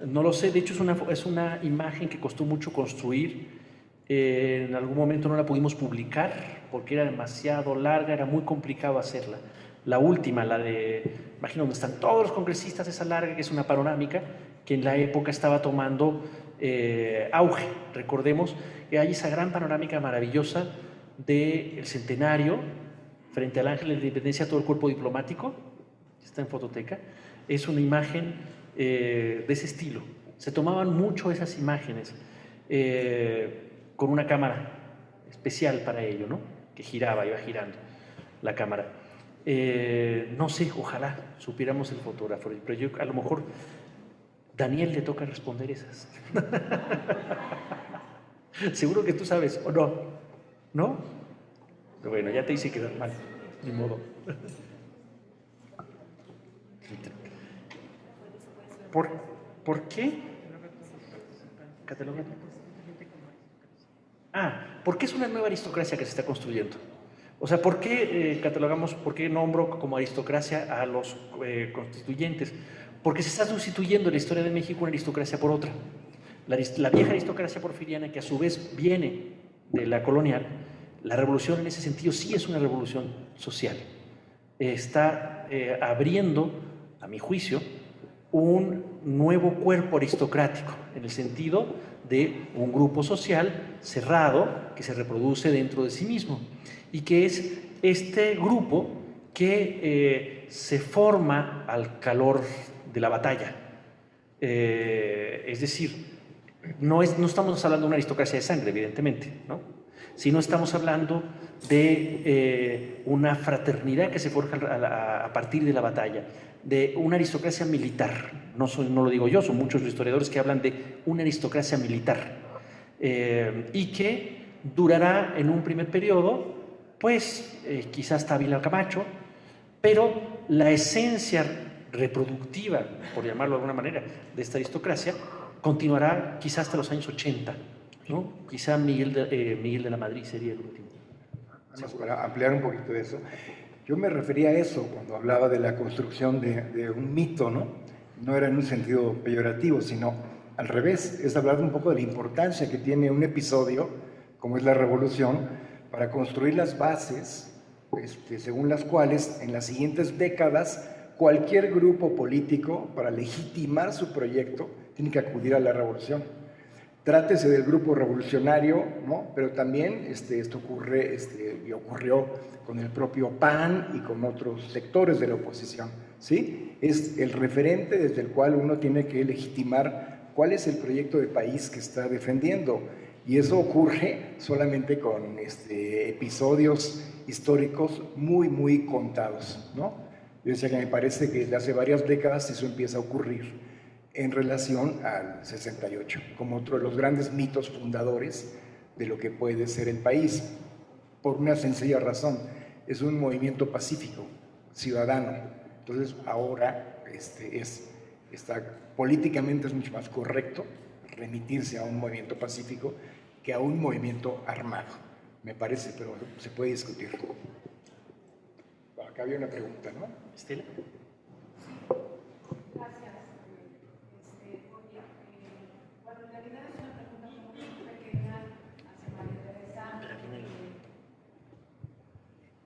[SPEAKER 2] No lo sé, de hecho es una imagen que costó mucho construir. En algún momento no la pudimos publicar porque era demasiado larga, era muy complicado hacerla. La última, la de, imagino donde están todos los congresistas, esa larga, que es una panorámica, que en la época estaba tomando auge. Recordemos que hay esa gran panorámica maravillosa del centenario frente al Ángel de la Independencia, todo el cuerpo diplomático, está en Fototeca. Es una imagen de ese estilo. Se tomaban mucho esas imágenes con una cámara especial para ello, ¿no? Que giraba, iba girando la cámara. No sé, ojalá supiéramos el fotógrafo, pero yo, a lo mejor Daniel le toca responder esas. Seguro que tú sabes, ¿o no? ¿No? Pero bueno, ya te hice quedar mal, ni modo. ¿Por qué? Catalogado. ¿Por qué es una nueva aristocracia que se está construyendo? O sea, ¿por qué por qué nombro como aristocracia a los constituyentes? Porque se está sustituyendo en la historia de México una aristocracia por otra. La vieja aristocracia porfiriana, que a su vez viene de la colonial, la revolución en ese sentido sí es una revolución social. Está abriendo, a mi juicio, un nuevo cuerpo aristocrático, en el sentido de un grupo social cerrado que se reproduce dentro de sí mismo y que es este grupo que se forma al calor de la batalla. Es decir, no estamos hablando de una aristocracia de sangre, evidentemente, ¿no? Sino estamos hablando de una fraternidad que se forja a partir de la batalla, de una aristocracia militar. No lo digo yo, son muchos los historiadores que hablan de una aristocracia militar y que durará en un primer periodo, pues quizás hasta Ávila Camacho, pero la esencia reproductiva, por llamarlo de alguna manera, de esta aristocracia continuará quizás hasta los años 80, ¿no? Quizá Miguel de la Madrid sería el último.
[SPEAKER 4] Vamos, para ampliar un poquito eso, yo me refería a eso cuando hablaba de la construcción de un mito, ¿no? No era en un sentido peyorativo, sino al revés, es hablar un poco de la importancia que tiene un episodio como es la revolución, para construir las bases según las cuales en las siguientes décadas cualquier grupo político, para legitimar su proyecto, tiene que acudir a la revolución. Trátese del grupo revolucionario, ¿no? Pero también esto ocurre y ocurrió con el propio PAN y con otros sectores de la oposición, ¿sí? Es el referente desde el cual uno tiene que legitimar cuál es el proyecto de país que está defendiendo. Y eso ocurre solamente con episodios históricos muy, muy contados, ¿no? Yo decía que me parece que desde hace varias décadas eso empieza a ocurrir en relación al 68, como otro de los grandes mitos fundadores de lo que puede ser el país, por una sencilla razón: es un movimiento pacífico, ciudadano. Entonces ahora políticamente es mucho más correcto remitirse a un movimiento pacífico que a un movimiento armado, me parece, pero se puede discutir. Acá había una pregunta, ¿no?
[SPEAKER 2] Estela.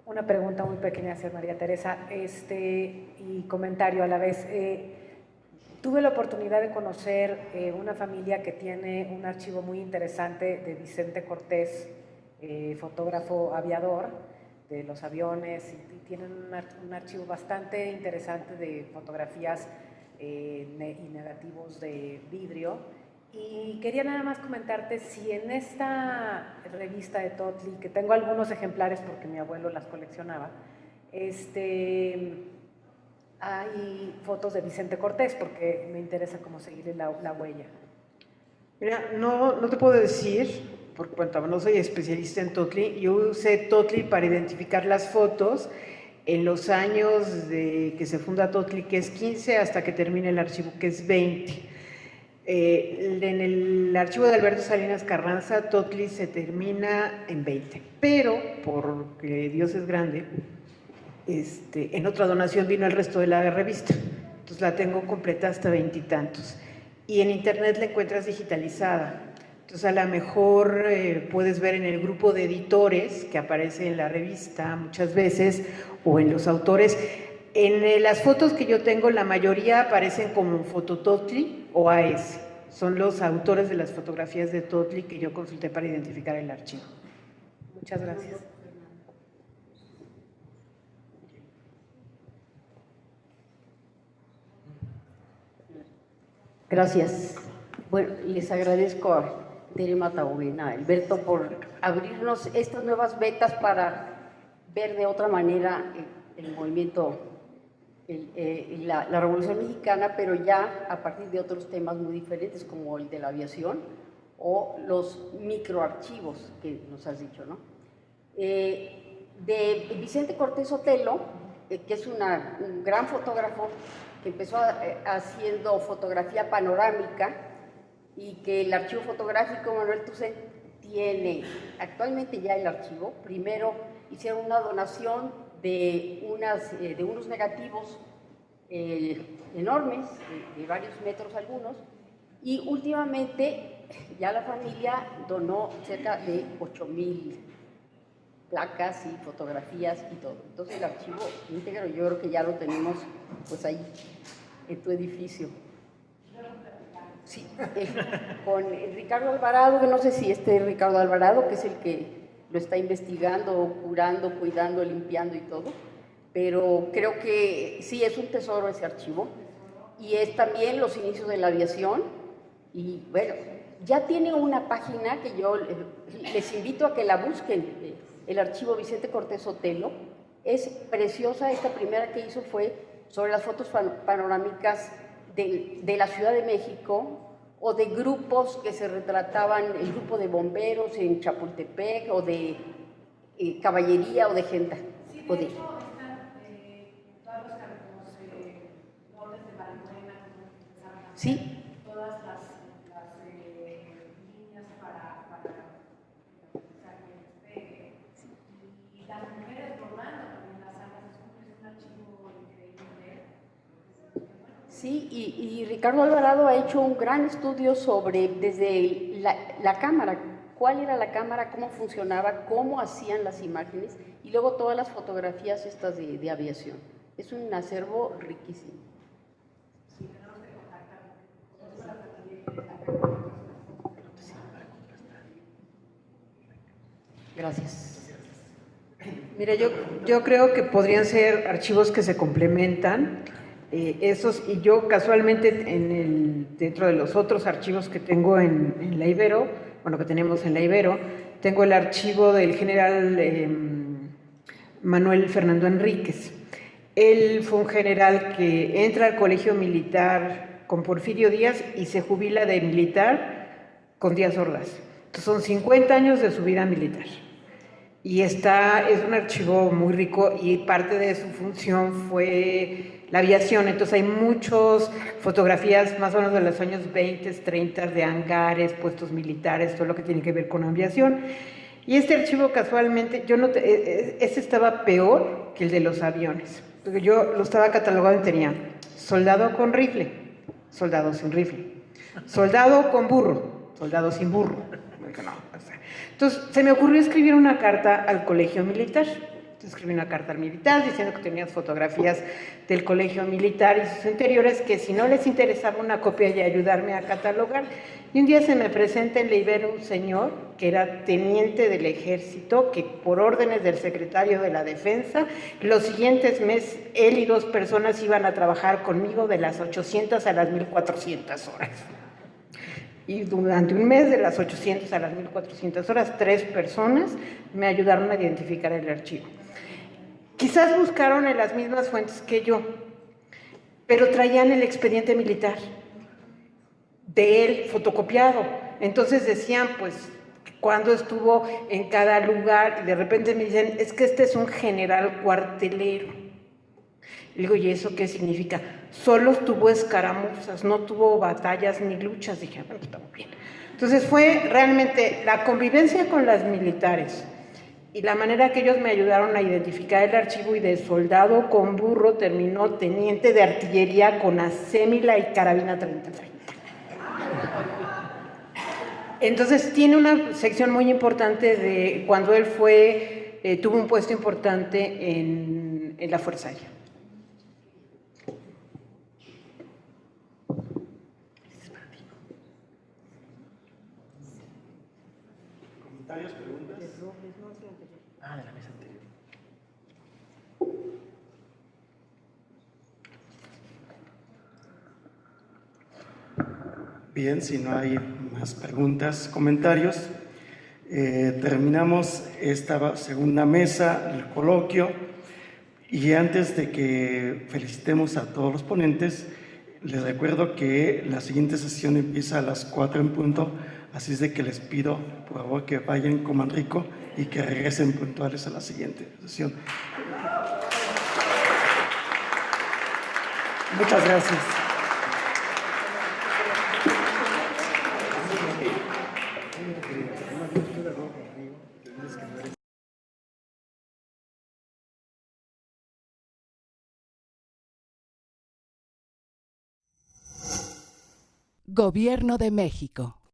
[SPEAKER 5] Una pregunta muy pequeña hacia María Teresa y comentario a la vez. Tuve la oportunidad de conocer una familia que tiene un archivo muy interesante de Vicente Cortés, fotógrafo aviador de los aviones, y tienen un archivo bastante interesante de fotografías y negativos de vidrio. Y quería nada más comentarte si en esta revista de Totli, que tengo algunos ejemplares porque mi abuelo las coleccionaba, hay fotos de Vicente Cortés, porque me interesa cómo seguirle la huella.
[SPEAKER 3] Mira, no te puedo decir, porque bueno, no soy especialista en Totli. Yo usé Totli para identificar las fotos en los años de que se funda Totli, que es 15, hasta que termina el archivo, que es 20. En el archivo de Alberto Salinas Carranza, Totli se termina en 20, pero porque Dios es grande, en otra donación vino el resto de la revista, entonces la tengo completa hasta 20 y tantos, y en internet la encuentras digitalizada. Entonces a lo mejor puedes ver en el grupo de editores que aparece en la revista muchas veces, o en los autores. En las fotos que yo tengo, la mayoría aparecen como Fotototli o AS. Son los autores de las fotografías de Totli que yo consulté para identificar el archivo.
[SPEAKER 5] Muchas gracias.
[SPEAKER 6] Gracias. Bueno, les agradezco a Tere Matagovena, Alberto, por abrirnos estas nuevas vetas para ver de otra manera el movimiento, la Revolución Mexicana, pero ya a partir de otros temas muy diferentes, como el de la aviación o los microarchivos que nos has dicho, ¿no? De Vicente Cortés Sotelo, que es un gran fotógrafo que empezó haciendo fotografía panorámica, y que el archivo fotográfico Manuel Toussaint tiene actualmente ya el archivo. Primero hicieron una donación de unos negativos enormes, de varios metros algunos, y últimamente ya la familia donó cerca de 8,000 placas y fotografías y todo. Entonces el archivo íntegro yo creo que ya lo tenemos pues ahí en tu edificio. Sí, con Ricardo Alvarado, que no sé si Ricardo Alvarado, que es el que lo está investigando, curando, cuidando, limpiando y todo, pero creo que sí es un tesoro ese archivo, y es también los inicios de la aviación. Y bueno, ya tiene una página que yo les invito a que la busquen, el archivo Vicente Cortés Sotelo. Es preciosa. Esta primera que hizo fue sobre las fotos panorámicas de la Ciudad de México, o de grupos que se retrataban, el grupo de bomberos en Chapultepec, o de caballería, o de gente.
[SPEAKER 5] Sí,
[SPEAKER 6] o de
[SPEAKER 5] hecho, están todos los campos, bordes de Valbuena,
[SPEAKER 6] sí,
[SPEAKER 5] todas las líneas para garantizar que despegue, y las mujeres bordando también las alas. Es un archivo increíble.
[SPEAKER 6] sí, y Ricardo Alvarado ha hecho un gran estudio desde la cámara cuál era la cámara, cómo funcionaba, cómo hacían las imágenes y luego todas las fotografías estas de aviación. Es un acervo riquísimo. Gracias.
[SPEAKER 3] Mira, yo creo que podrían ser archivos que se complementan, esos, y yo casualmente dentro de los otros archivos que tengo en la Ibero, bueno, que tenemos en la Ibero, tengo el archivo del general Manuel Fernando Enríquez. Él fue un general que entra al colegio militar con Porfirio Díaz y se jubila de militar con Díaz Ordaz. Entonces son 50 años de su vida militar. Y es un archivo muy rico y parte de su función fue la aviación. Entonces hay muchas fotografías más o menos de los años 20, 30 de hangares, puestos militares, todo lo que tiene que ver con aviación. Y este archivo casualmente, ese estaba peor que el de los aviones. Porque yo lo estaba catalogado y tenía soldado con rifle, soldado sin rifle, soldado con burro, soldado sin burro. Entonces, se me ocurrió escribir una carta al colegio militar. Entonces, escribí una carta al militar diciendo que tenía fotografías del colegio militar y sus interiores, que si no les interesaba una copia y ayudarme a catalogar. Y un día se me presenta en la Ibero un señor que era teniente del ejército, que por órdenes del secretario de la Defensa, los siguientes meses él y 2 personas iban a trabajar conmigo de las 800 a las 1400 horas. Y durante un mes, de las 800 a las 1400 horas, 3 personas me ayudaron a identificar el archivo. Quizás buscaron en las mismas fuentes que yo, pero traían el expediente militar de él fotocopiado. Entonces decían, pues, cuándo estuvo en cada lugar, y de repente me dicen, es que este es un general cuartelero. Le digo, ¿y eso qué significa? Solo tuvo escaramuzas, no tuvo batallas ni luchas. Dije, bueno, está muy bien. Entonces fue realmente la convivencia con las militares y la manera que ellos me ayudaron a identificar el archivo, y de soldado con burro terminó teniente de artillería con acémila y carabina 30-30. Entonces tiene una sección muy importante de cuando él tuvo un puesto importante en la Fuerza Aérea.
[SPEAKER 1] ¿Comentarios, preguntas?
[SPEAKER 2] De la mesa anterior.
[SPEAKER 1] Bien, si no hay más preguntas, comentarios, terminamos esta segunda mesa, el coloquio, y antes de que felicitemos a todos los ponentes, les recuerdo que la siguiente sesión empieza a las 4 en punto, así es de que les pido, por favor, que vayan, coman rico y que regresen puntuales a la siguiente sesión. Muchas gracias.
[SPEAKER 7] Gobierno de México.